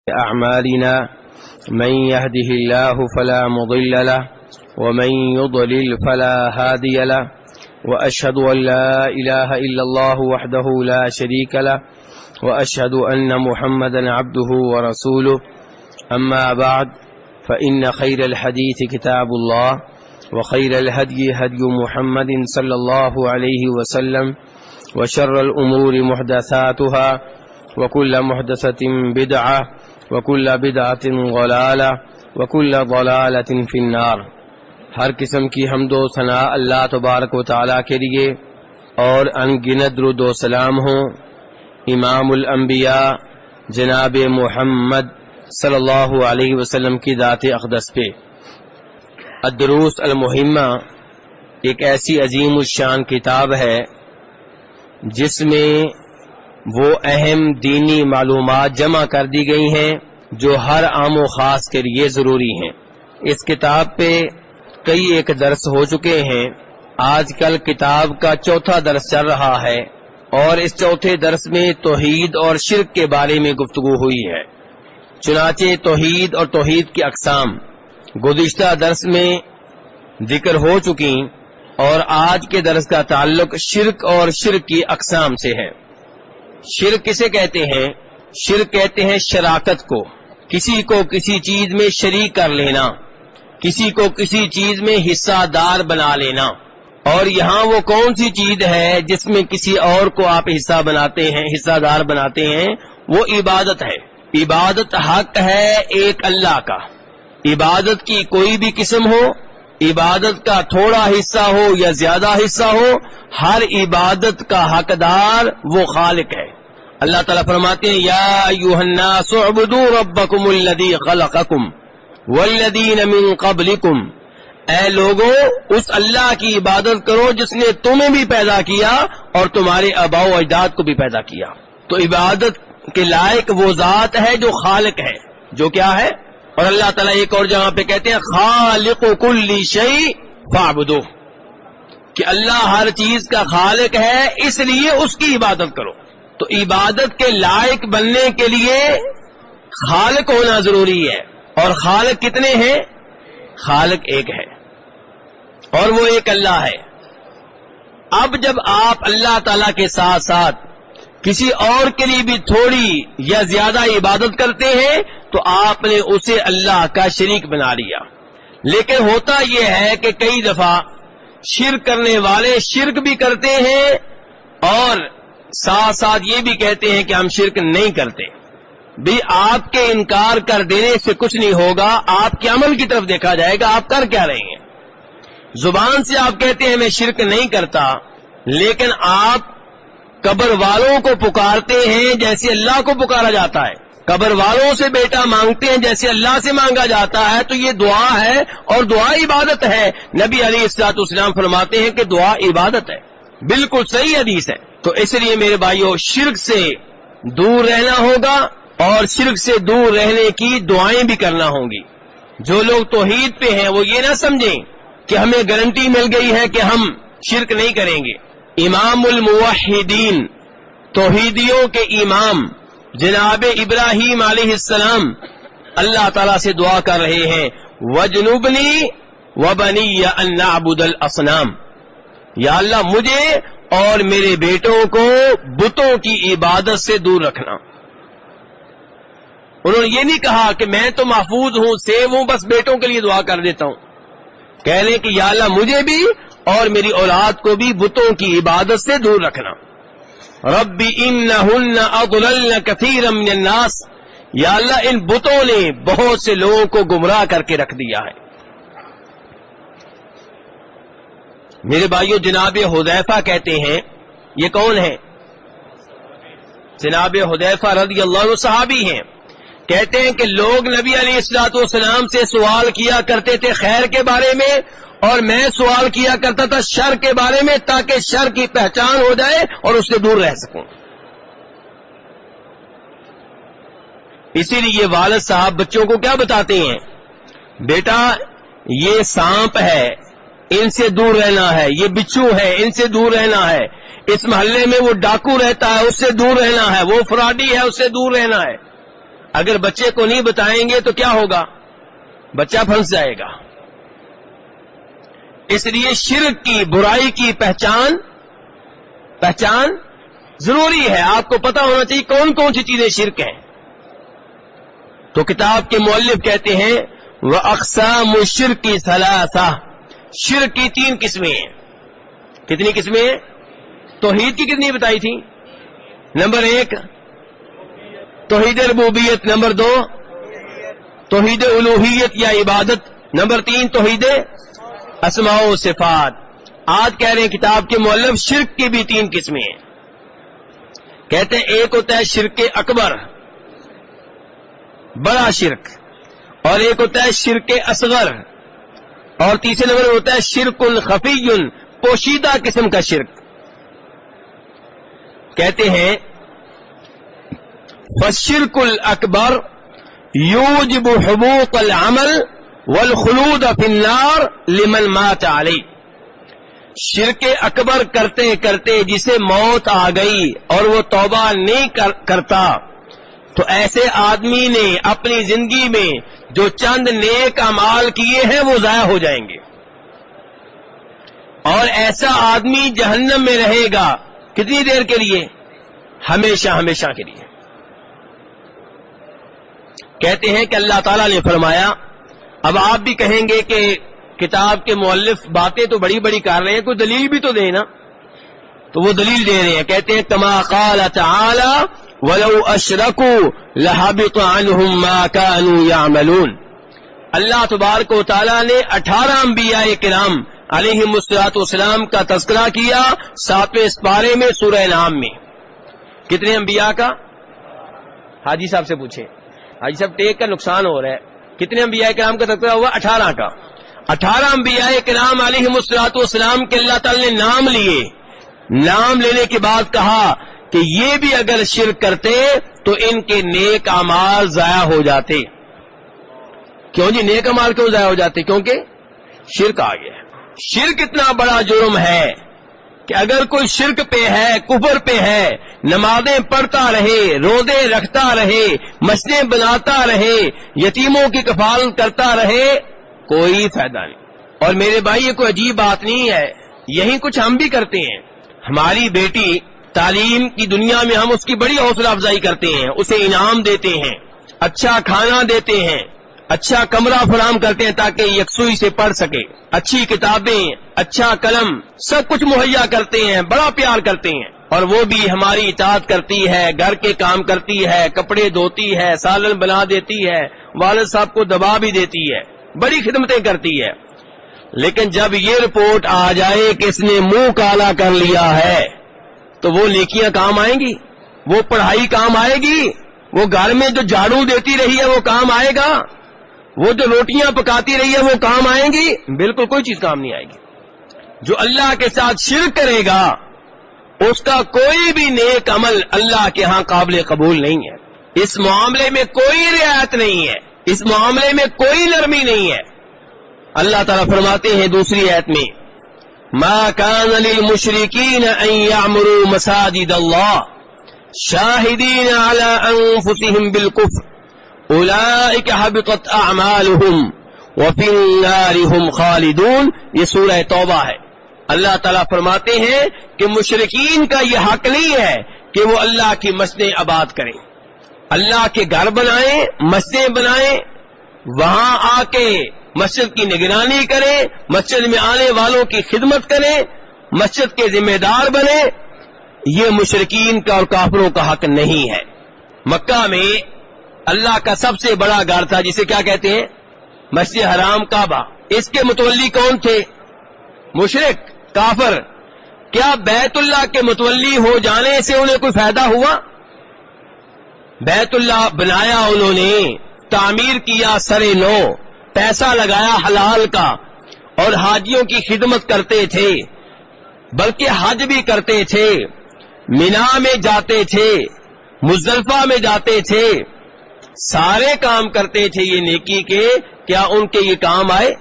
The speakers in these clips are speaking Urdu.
أعمالنا من يهده الله فلا مضل له ومن يضلل فلا هادي له وأشهد أن لا إله إلا الله وحده لا شريك له وأشهد أن محمدا عبده ورسوله أما بعد فإن خير الحديث كتاب الله وخير الهدي هدي محمد صلى الله عليه وسلم وشر الأمور محدثاتها وكل محدثة بدعة وكل بدعة ضلالة وكل ضلالة في النار۔ ہر قسم کی حمد و ثنا اللہ تبارک و تعالیٰ کے لیے اور ان گنت درود و سلام ہوں امام الانبیاء جناب محمد صلی اللہ علیہ وسلم کی ذات اقدس پہ۔ الدروس المہمہ ایک ایسی عظیم الشان کتاب ہے جس میں وہ اہم دینی معلومات جمع کر دی گئی ہیں جو ہر عام و خاص کے لیے ضروری ہیں۔ اس کتاب پہ کئی ایک درس ہو چکے ہیں، آج کل کتاب کا چوتھا درس چل رہا ہے اور اس چوتھے درس میں توحید اور شرک کے بارے میں گفتگو ہوئی ہے۔ چنانچہ توحید اور توحید کی اقسام گزشتہ درس میں ذکر ہو چکی اور آج کے درس کا تعلق شرک اور شرک کی اقسام سے ہے۔ شرک کسے کہتے ہیں؟ شرک کہتے ہیں شراکت کو، کسی کو کسی چیز میں شریک کر لینا، کسی کو کسی چیز میں حصہ دار بنا لینا۔ اور یہاں وہ کون سی چیز ہے جس میں کسی اور کو آپ حصہ دار بناتے ہیں؟ وہ عبادت ہے۔ عبادت حق ہے ایک اللہ کا۔ عبادت کی کوئی بھی قسم ہو، عبادت کا تھوڑا حصہ ہو یا زیادہ حصہ ہو، ہر عبادت کا حقدار وہ خالق ہے۔ اللہ تعالیٰ فرماتے ہیں یا ایھا الناس اعبدوا ربکم الذی خلقکم والذین من قبلکم، اے لوگوں اس اللہ کی عبادت کرو جس نے تمہیں بھی پیدا کیا اور تمہارے آباء و اجداد کو بھی پیدا کیا۔ تو عبادت کے لائق وہ ذات ہے جو خالق ہے، جو کیا ہے؟ اور اللہ تعالیٰ ایک اور جگہ پہ کہتے ہیں خالق کل شیء فاعبدوہ، کہ اللہ ہر چیز کا خالق ہے اس لیے اس کی عبادت کرو۔ تو عبادت کے لائق بننے کے لیے خالق ہونا ضروری ہے، اور خالق کتنے ہیں؟ خالق ایک ہے اور وہ ایک اللہ ہے۔ اب جب آپ اللہ تعالیٰ کے ساتھ ساتھ کسی اور کے لیے بھی تھوڑی یا زیادہ عبادت کرتے ہیں تو آپ نے اسے اللہ کا شریک بنا لیا۔ لیکن ہوتا یہ ہے کہ کئی دفعہ شرک کرنے والے شرک بھی کرتے ہیں اور ساتھ ساتھ یہ بھی کہتے ہیں کہ ہم شرک نہیں کرتے۔ بھی آپ کے انکار کر دینے سے کچھ نہیں ہوگا، آپ کے عمل کی طرف دیکھا جائے گا، آپ کر کیا رہے ہیں۔ زبان سے آپ کہتے ہیں میں شرک نہیں کرتا، لیکن آپ قبر والوں کو پکارتے ہیں جیسے اللہ کو پکارا جاتا ہے، قبر والوں سے بیٹا مانگتے ہیں جیسے اللہ سے مانگا جاتا ہے، تو یہ دعا ہے اور دعا عبادت ہے۔ نبی علیہ الصلوۃ والسلام فرماتے ہیں کہ دعا عبادت ہے، بالکل صحیح حدیث ہے۔ تو اس لیے میرے بھائیو شرک سے دور رہنا ہوگا اور شرک سے دور رہنے کی دعائیں بھی کرنا ہوں گی۔ جو لوگ توحید پہ ہیں وہ یہ نہ سمجھیں کہ ہمیں گارنٹی مل گئی ہے کہ ہم شرک نہیں کریں گے۔ امام الموحدین، توحیدیوں کے امام جناب ابراہیم علیہ السلام اللہ تعالیٰ سے دعا کر رہے ہیں وَجْنُبْنِي وَبَنِيَّ أَن نَّعْبُدَ الْأَصْنَامَ، یا اللہ مجھے اور میرے بیٹوں کو بتوں کی عبادت سے دور رکھنا۔ انہوں نے یہ نہیں کہا کہ میں تو محفوظ ہوں، سیو ہوں، بس بیٹوں کے لیے دعا کر دیتا ہوں۔ کہہ لیں کہ یا اللہ مجھے بھی اور میری اولاد کو بھی بتوں کی عبادت سے دور رکھنا۔ رب انہن اضللن کثیرا من الناس، یا اللہ ان بتوں نے بہت سے لوگوں کو گمراہ کر کے رکھ دیا ہے۔ میرے بھائیو جناب حذیفہ کہتے ہیں، یہ کون ہیں؟ جناب حذیفہ رضی اللہ عنہ صحابی ہیں، کہتے ہیں کہ لوگ نبی علیہ الصلوۃ والسلام سے سوال کیا کرتے تھے خیر کے بارے میں، اور میں سوال کیا کرتا تھا شر کے بارے میں تاکہ شر کی پہچان ہو جائے اور اس سے دور رہ سکوں۔ اسی لیے والد صاحب بچوں کو کیا بتاتے ہیں؟ بیٹا یہ سانپ ہے، ان سے دور رہنا ہے، یہ بچھو ہے، ان سے دور رہنا ہے، اس محلے میں وہ ڈاکو رہتا ہے، اس سے دور رہنا ہے، وہ فراڈی ہے، اس سے دور رہنا ہے۔ اگر بچے کو نہیں بتائیں گے تو کیا ہوگا؟ بچہ پھنس جائے گا. اس لیے شرک کی برائی کی پہچان ضروری ہے. آپ کو پتا ہونا چاہیے کون کون سی چیزیں شرک ہیں. تو کتاب کے مؤلف کہتے ہیں وَأَقْسَامُ الشِّرْكِ ثَلَاثَةٌ، شرک کی 3 قسمیں ہیں. کتنی قسمیں ہیں؟ توحید کی کتنی بتائی تھی؟ نمبر 1 توحید ربوبیت، نمبر 2 توحید الوہیت یا عبادت، نمبر 3 توحید اسماء و صفات. آج کہہ رہے ہیں کتاب کے مؤلف شرک کی بھی 3 قسمیں ہیں. کہتے ہیں ایک ہوتا ہے شرک اکبر، بڑا شرک، اور ایک ہوتا ہے شرک اصغر، اور تیسرے نمبر ہوتا ہے شرک خفی، پوشیدہ قسم کا شرک. کہتے ہیں فالشرک الاکبر یوجب حبوط العمل والخلود فی النار لمن مات علیہ. شرک اکبر کرتے کرتے جسے موت آ گئی اور وہ توبہ نہیں کرتا، تو ایسے آدمی نے اپنی زندگی میں جو چند نیک اعمال کیے ہیں وہ ضائع ہو جائیں گے، اور ایسا آدمی جہنم میں رہے گا. کتنی دیر کے لیے؟ ہمیشہ ہمیشہ کے لیے. کہتے ہیں کہ اللہ تعالیٰ نے فرمایا، اب آپ بھی کہیں گے کہ کتاب کے مؤلف باتیں تو بڑی بڑی کر رہے ہیں، کوئی دلیل بھی تو دے نا. تو وہ دلیل دے رہے ہیں. کہتے ہیں کما قال تعالی وَلَوْ أَشْرَكُوا لَحَبِطَ عَنْهُمْ مَا كَانُوا يَعْمَلُونَ. اللہ تبارک و تعالیٰ نے 18 انبیاء کرام علیہم الصلوۃ والسلام کا تذکرہ کیا 7ویں سپارے میں سورہ انعام میں. کتنے انبیاء کا؟ حاجی صاحب سے پوچھیں. حاجی صاحب ٹیک کا نقصان ہو رہا ہے. کتنے انبیاء کرام کا تذکرہ ہوا؟ 18 کا. 18 انبیاء کرام علیہم الصلوۃ والسلام کے اللہ تعالی نے نام لیے. نام لینے کے بعد کہا کہ یہ بھی اگر شرک کرتے تو ان کے نیک اعمال ضائع ہو جاتے. کیوں جی نیک اعمال کیوں ضائع ہو جاتے؟ کیونکہ شرک آ گیا. شرک اتنا بڑا جرم ہے کہ اگر کوئی شرک پہ ہے، کفر پہ ہے، نمازیں پڑھتا رہے، روزے رکھتا رہے، مسجدیں بناتا رہے، یتیموں کی کفالت کرتا رہے، کوئی فائدہ نہیں. اور میرے بھائی یہ کوئی عجیب بات نہیں ہے، یہی کچھ ہم بھی کرتے ہیں. ہماری بیٹی تعلیم کی دنیا میں ہم اس کی بڑی حوصلہ افزائی کرتے ہیں، اسے انعام دیتے ہیں، اچھا کھانا دیتے ہیں، اچھا کمرہ فراہم کرتے ہیں تاکہ یکسوئی سے پڑھ سکے، اچھی کتابیں، اچھا قلم، سب کچھ مہیا کرتے ہیں، بڑا پیار کرتے ہیں. اور وہ بھی ہماری اطاعت کرتی ہے، گھر کے کام کرتی ہے، کپڑے دھوتی ہے، سالن بنا دیتی ہے، والد صاحب کو دبا بھی دیتی ہے، بڑی خدمتیں کرتی ہے. لیکن جب یہ رپورٹ آ جائے کہ اس نے منہ کالا کر لیا ہے تو وہ نیکیاں کام آئیں گی؟ وہ پڑھائی کام آئے گی؟ وہ گھر میں جو جھاڑو دیتی رہی ہے وہ کام آئے گا؟ وہ جو روٹیاں پکاتی رہی ہے وہ کام آئیں گی؟ بالکل کوئی چیز کام نہیں آئے گی. جو اللہ کے ساتھ شرک کرے گا اس کا کوئی بھی نیک عمل اللہ کے ہاں قابل قبول نہیں ہے. اس معاملے میں کوئی رعایت نہیں ہے، اس معاملے میں کوئی نرمی نہیں ہے. اللہ تعالیٰ فرماتے ہیں دوسری آیت میں ما كان للمشركين ان يعمروا مساجد الله شاهدين على انفسهم بالكفر اولئك حبطت اعمالهم وفي النار هم خالدون. یہ سورہ توبہ ہے. اللہ تعالیٰ فرماتے ہیں کہ مشرکین کا یہ حق نہیں ہے کہ وہ اللہ کی مسجدیں آباد کریں، اللہ کے گھر بنائیں، مسجدیں بنائیں، وہاں آ کے مسجد کی نگرانی کریں، مسجد میں آنے والوں کی خدمت کریں، مسجد کے ذمہ دار بنیں. یہ مشرکین کا اور کافروں کا حق نہیں ہے. مکہ میں اللہ کا سب سے بڑا گھر تھا جسے کیا کہتے ہیں؟ مسجد حرام کعبہ. اس کے متولی کون تھے؟ مشرک، کافر. کیا بیت اللہ کے متولی ہو جانے سے انہیں کوئی فائدہ ہوا؟ بیت اللہ بنایا انہوں نے، تعمیر کیا سرے نو، پیسہ لگایا حلال کا، اور حاجیوں کی خدمت کرتے تھے، بلکہ حج بھی کرتے تھے، مینا میں جاتے تھے، مزدلفہ میں جاتے تھے، سارے کام کرتے تھے یہ نیکی کے. کیا ان کے یہ کام آئے؟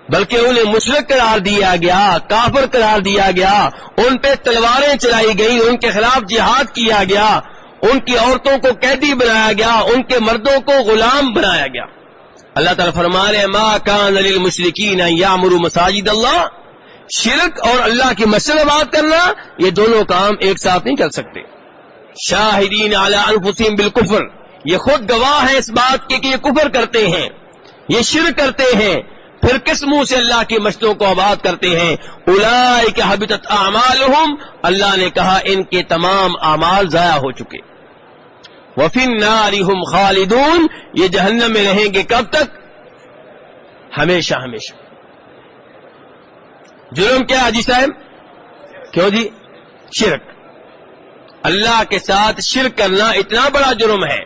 بلکہ انہیں مشرک قرار دیا گیا، کافر قرار دیا گیا، ان پہ تلواریں چلائی گئی، ان کے خلاف جہاد کیا گیا، ان کی عورتوں کو قیدی بنایا گیا، ان کے مردوں کو غلام بنایا گیا۔ اللہ تعالیٰ فرما رہے ہیں ما کان للمشرکین ان یعمروا مساجد اللہ، شرک اور اللہ کی مسجد آباد کرنا یہ دونوں کام ایک ساتھ نہیں چل سکتے۔ شاہدین علی انفسہم بالکفر، یہ خود گواہ ہیں اس بات کے کہ یہ کفر کرتے ہیں، یہ شرک کرتے ہیں، پھر کس منہ سے اللہ کی مسجدوں کو آباد کرتے ہیں؟ اولئک حبطت اعمالہم، اللہ نے کہا ان کے تمام اعمال ضائع ہو چکے۔ وفی النار ہم خالدون، یہ جہنم میں رہیں گے کب تک؟ ہمیشہ ہمیشہ۔ جرم کیا حاجی صاحب؟ کیوں جی؟ شرک، اللہ کے ساتھ شرک کرنا اتنا بڑا جرم ہے۔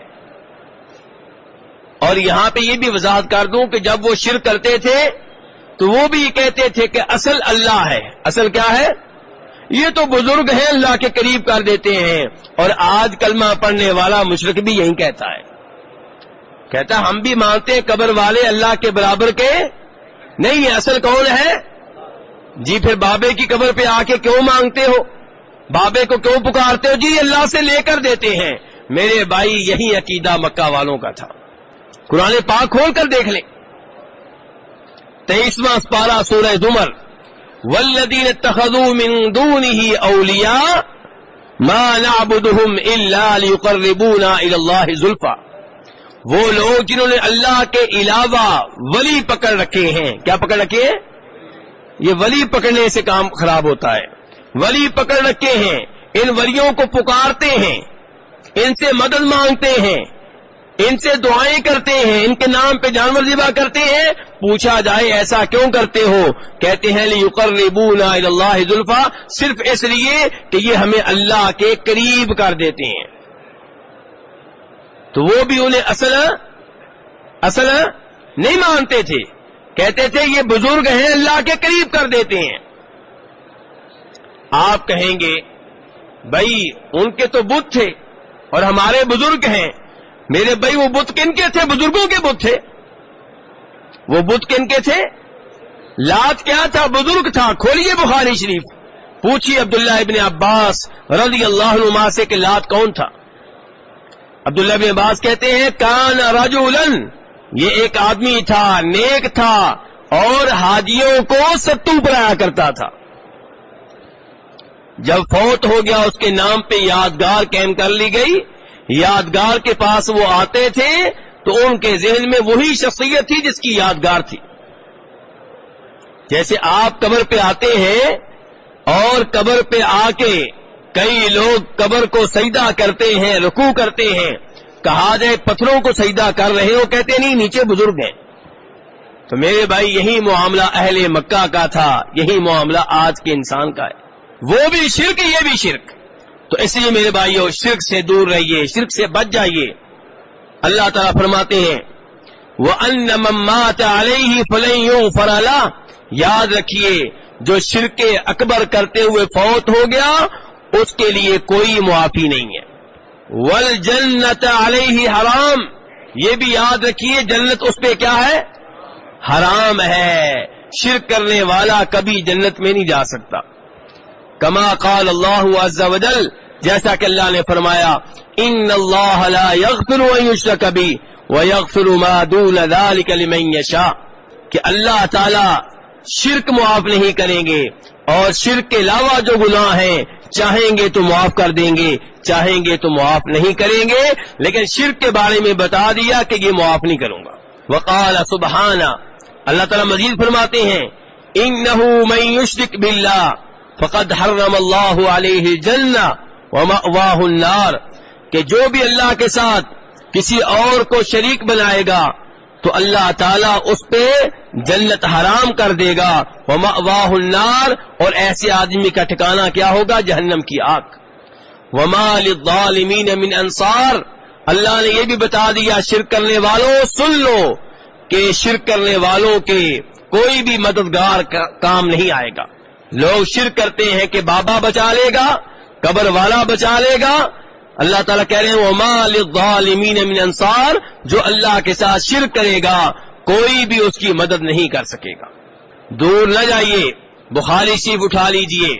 اور یہاں پہ یہ بھی وضاحت کر دوں کہ جب وہ شرک کرتے تھے تو وہ بھی کہتے تھے کہ اصل اللہ ہے۔ اصل کیا ہے؟ یہ تو بزرگ ہیں، اللہ کے قریب کر دیتے ہیں۔ اور آج کلمہ پڑھنے والا مشرک بھی یہی کہتا ہے، کہتا ہم بھی مانتے ہیں قبر والے اللہ کے برابر کے نہیں ہے، اصل کون ہے؟ جی پھر بابے کی قبر پہ آ کے کیوں مانگتے ہو؟ بابے کو کیوں پکارتے ہو؟ جی اللہ سے لے کر دیتے ہیں۔ میرے بھائی یہی عقیدہ مکہ والوں کا تھا۔ قرآن پاک کھول کر دیکھ لیں، 23واں سپارہ سورہ زمر، والذین اتخذوا من دونہ اولیاء ما نعبدہم الا لیقربونا الی اللہ زلفی، وہ لوگ جنہوں نے اللہ کے علاوہ ولی پکڑ رکھے ہیں۔ کیا پکڑ رکھے ہیں؟ یہ ولی پکڑنے سے کام خراب ہوتا ہے۔ ولی پکڑ رکھے ہیں، ان ولیوں کو پکارتے ہیں، ان سے مدد مانگتے ہیں، ان سے دعائیں کرتے ہیں، ان کے نام پہ جانور ذبح کرتے ہیں۔ پوچھا جائے ایسا کیوں کرتے ہو؟ کہتے ہیں لیقربونا الی اللہ زلفی، صرف اس لیے کہ یہ ہمیں اللہ کے قریب کر دیتے ہیں۔ تو وہ بھی انہیں اصل نہیں مانتے تھے، کہتے تھے یہ بزرگ ہیں اللہ کے قریب کر دیتے ہیں۔ آپ کہیں گے بھائی ان کے تو بت تھے اور ہمارے بزرگ ہیں۔ میرے بھائی وہ بت کن کے تھے؟ بزرگوں کے بت تھے۔ وہ بت کن کے تھے؟ لات کیا تھا؟ بزرگ تھا۔ کھولیے بخاری شریف، پوچھیے عبداللہ ابن عباس رضی اللہ عنہما سے کہ لات کون تھا؟ عبداللہ ابن عباس کہتے ہیں کان رجلا، یہ ایک آدمی تھا، نیک تھا اور حاجیوں کو ستو پرایا کرتا تھا۔ جب فوت ہو گیا اس کے نام پہ یادگار قائم کر لی گئی۔ یادگار کے پاس وہ آتے تھے تو ان کے ذہن میں وہی شخصیت تھی جس کی یادگار تھی۔ جیسے آپ قبر پہ آتے ہیں اور قبر پہ آ کے کئی لوگ قبر کو سجدہ کرتے ہیں، رکوع کرتے ہیں، کہا جائے پتھروں کو سجدہ کر رہے ہو، کہتے نہیں نیچے بزرگ ہیں۔ تو میرے بھائی یہی معاملہ اہل مکہ کا تھا، یہی معاملہ آج کے انسان کا ہے۔ وہ بھی شرک، یہ بھی شرک۔ تو اس لیے میرے بھائیو شرک سے دور رہیے، شرک سے بچ جائیے۔ اللہ تعالیٰ فرماتے ہیں وَأَنَّ مَن مَّاتَ عَلَيْهِ فَلَن يُغْفَرَ لَهُ، یاد رکھیے جو شرک اکبر کرتے ہوئے فوت ہو گیا اس کے لیے کوئی معافی نہیں ہے۔ وَالْجَنَّةَ عَلَيْهِ حرام، یہ بھی یاد رکھیے جنت اس پہ کیا ہے؟ حرام ہے۔ شرک کرنے والا کبھی جنت میں نہیں جا سکتا۔ کما قال اللہ عز وجل، جیسا کہ اللہ نے فرمایا ان اللہ لا یغفر ان یشرک بہ ویغفر ما دون ذلک لمن یشاء، کہ اللہ تعالی شرک معاف نہیں کریں گے اور شرک کے علاوہ جو گناہ ہیں چاہیں گے تو معاف کر دیں گے، چاہیں گے تو معاف نہیں کریں گے، لیکن شرک کے بارے میں بتا دیا کہ یہ معاف نہیں کروں گا۔ وقال سبحانہ، اللہ تعالی مزید فرماتے ہیں انہ من یشرک باللہ فقد حرم اللہ علیہ الجنہ ومأواہ النار، کہ جو بھی اللہ کے ساتھ کسی اور کو شریک بنائے گا تو اللہ تعالیٰ اس پہ جنت حرام کر دے گا، ومأواہ النار، اور ایسے آدمی کا ٹھکانہ کیا ہوگا؟ جہنم کی آگ۔ وما للظالمین من انصار، اللہ نے یہ بھی بتا دیا شرک کرنے والوں سن لو کہ شرک کرنے والوں کے کوئی بھی مددگار کام نہیں آئے گا۔ لوگ شرک کرتے ہیں کہ بابا بچا لے گا، قبر والا بچا لے گا۔ اللہ تعالیٰ کہہ رہے ہیں وَمَا لِلظَّالِمِينَ مِنْ أَنصَارٍ، جو اللہ کے ساتھ شرک کرے گا کوئی بھی اس کی مدد نہیں کر سکے گا۔ دور نہ جائیے، بخاری شریف اٹھا لیجئے،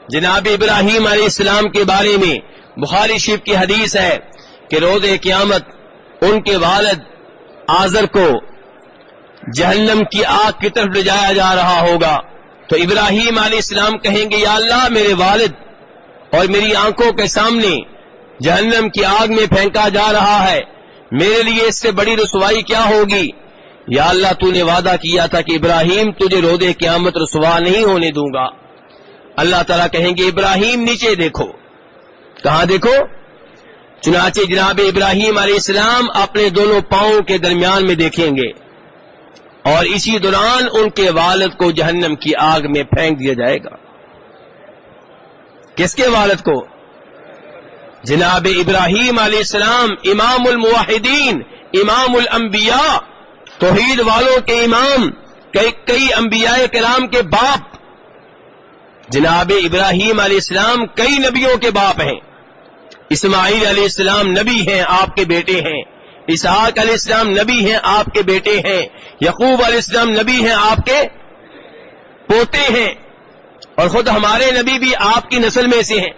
جناب ابراہیم علیہ السلام کے بارے میں بخاری شریف کی حدیث ہے کہ روز قیامت ان کے والد آزر کو جہنم کی آگ کی طرف لے جایا جا رہا ہوگا، تو ابراہیم علیہ السلام کہیں گے یا اللہ میرے والد اور میری آنکھوں کے سامنے جہنم کی آگ میں پھینکا جا رہا ہے، میرے لیے اس سے بڑی رسوائی کیا ہوگی؟ یا اللہ تو نے وعدہ کیا تھا کہ ابراہیم تجھے روز قیامت رسوا نہیں ہونے دوں گا۔ اللہ تعالیٰ کہیں گے ابراہیم نیچے دیکھو، کہاں دیکھو؟ چنانچہ جناب ابراہیم علیہ السلام اپنے دونوں پاؤں کے درمیان میں دیکھیں گے اور اسی دوران ان کے والد کو جہنم کی آگ میں پھینک دیا جائے گا۔ کس کے والد کو؟ جناب ابراہیم علیہ السلام، امام الموحدین، امام الانبیاء، توحید والوں کے امام، کئی انبیاء کرام کے باپ۔ جناب ابراہیم علیہ السلام کئی نبیوں کے باپ ہیں۔ اسماعیل علیہ السلام نبی ہیں، آپ کے بیٹے ہیں۔ اسحاق علیہ السلام نبی ہیں، آپ کے بیٹے ہیں۔ یعقوب علیہ السلام نبی ہیں، آپ کے پوتے ہیں، اور خود ہمارے نبی بھی آپ کی نسل میں سے ہیں۔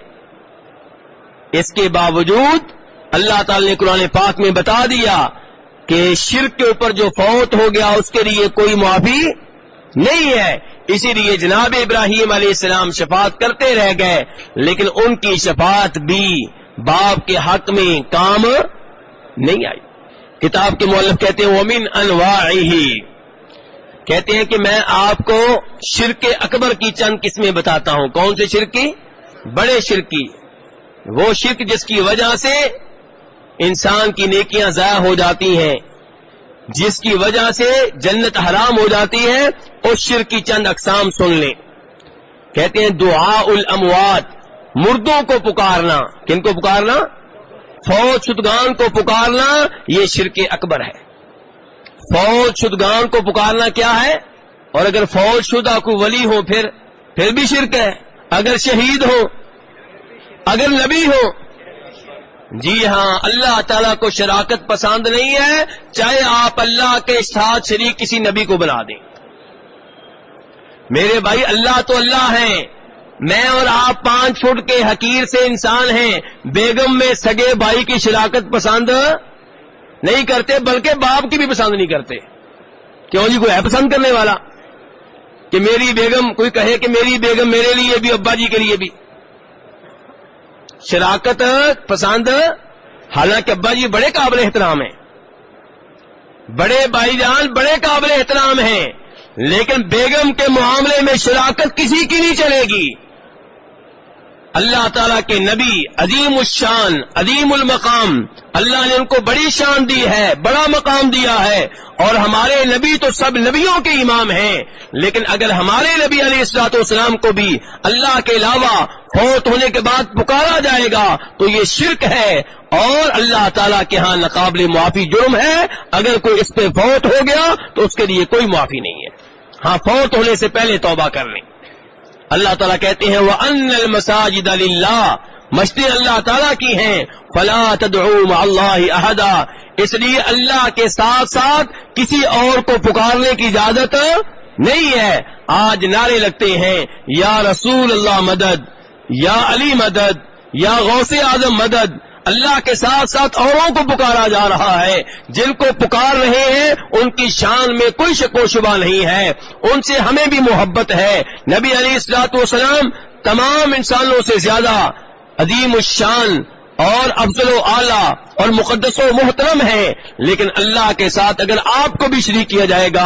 اس کے باوجود اللہ تعالی نے قرآن پاک میں بتا دیا کہ شرک کے اوپر جو فوت ہو گیا اس کے لیے کوئی معافی نہیں ہے۔ اسی لیے جناب ابراہیم علیہ السلام شفاعت کرتے رہ گئے، لیکن ان کی شفاعت بھی باپ کے حق میں کام نہیں آئی۔ کتاب کے مؤلف کہتے ہیں وَمِنْ أَنْوَاعِهِ، کہتے ہیں کہ میں آپ کو شرک اکبر کی چند قسمیں بتاتا ہوں۔ کون سے شرک کی؟ بڑے شرک کی، وہ شرک جس کی وجہ سے انسان کی نیکیاں ضائع ہو جاتی ہیں، جس کی وجہ سے جنت حرام ہو جاتی ہے، اس شرک کی چند اقسام سن لیں۔ کہتے ہیں دعاء الاموات، مردوں کو پکارنا۔ کن کو پکارنا؟ فوت شدگان کو پکارنا، یہ شرک اکبر ہے۔ فوت شدگان کو پکارنا کیا ہے؟ اور اگر فوت شدہ کو ولی ہو پھر بھی شرک ہے۔ اگر شہید ہو، اگر نبی ہو، جی ہاں، اللہ تعالیٰ کو شراکت پسند نہیں ہے، چاہے آپ اللہ کے ساتھ شریک کسی نبی کو بنا دیں۔ میرے بھائی، اللہ تو اللہ ہیں، میں اور آپ 5 فٹ کے حقیر سے انسان ہیں، بیگم میں سگے بھائی کی شراکت پسند نہیں کرتے، بلکہ باپ کی بھی پسند نہیں کرتے۔ کیوں جی؟ کوئی ہے پسند کرنے والا کہ میری بیگم، کوئی کہے کہ میری بیگم میرے لیے بھی، ابا جی کے لیے بھی شراکت پسند؟ حالانکہ ابا جی بڑے قابل احترام ہیں، بڑے بھائی جان بڑے قابل احترام ہیں، لیکن بیگم کے معاملے میں شراکت کسی کی نہیں چلے گی۔ اللہ تعالیٰ کے نبی عظیم الشان، عظیم المقام، اللہ نے ان کو بڑی شان دی ہے، بڑا مقام دیا ہے، اور ہمارے نبی تو سب نبیوں کے امام ہیں، لیکن اگر ہمارے نبی علیہ الصلوۃ والسلام کو بھی اللہ کے علاوہ فوت ہونے کے بعد پکارا جائے گا تو یہ شرک ہے، اور اللہ تعالیٰ کے ہاں ناقابل معافی جرم ہے۔ اگر کوئی اس پہ فوت ہو گیا تو اس کے لیے کوئی معافی نہیں ہے، ہاں فوت ہونے سے پہلے توبہ کر لیں۔ اللہ تعالیٰ کہتے ہیں وَأَنَّ الْمَسَاجِدَ لِلَّهِ، مسجدیں اللہ تعالیٰ کی ہیں، فَلَا تَدْعُوا مَعَ اللَّهِ أَحَدًا، اس لیے اللہ کے ساتھ ساتھ کسی اور کو پکارنے کی اجازت نہیں ہے۔ آج نعرے لگتے ہیں یا رسول اللہ مدد، یا علی مدد، یا غوث اعظم مدد، اللہ کے ساتھ ساتھ اوروں کو پکارا جا رہا ہے۔ جن کو پکار رہے ہیں ان کی شان میں کوئی شک و شبہ نہیں ہے، ان سے ہمیں بھی محبت ہے۔ نبی علیہ الصلوۃ والسلام تمام انسانوں سے زیادہ عظیم الشان اور افضل و اعلیٰ اور مقدس و محترم ہے، لیکن اللہ کے ساتھ اگر آپ کو بھی شریک کیا جائے گا،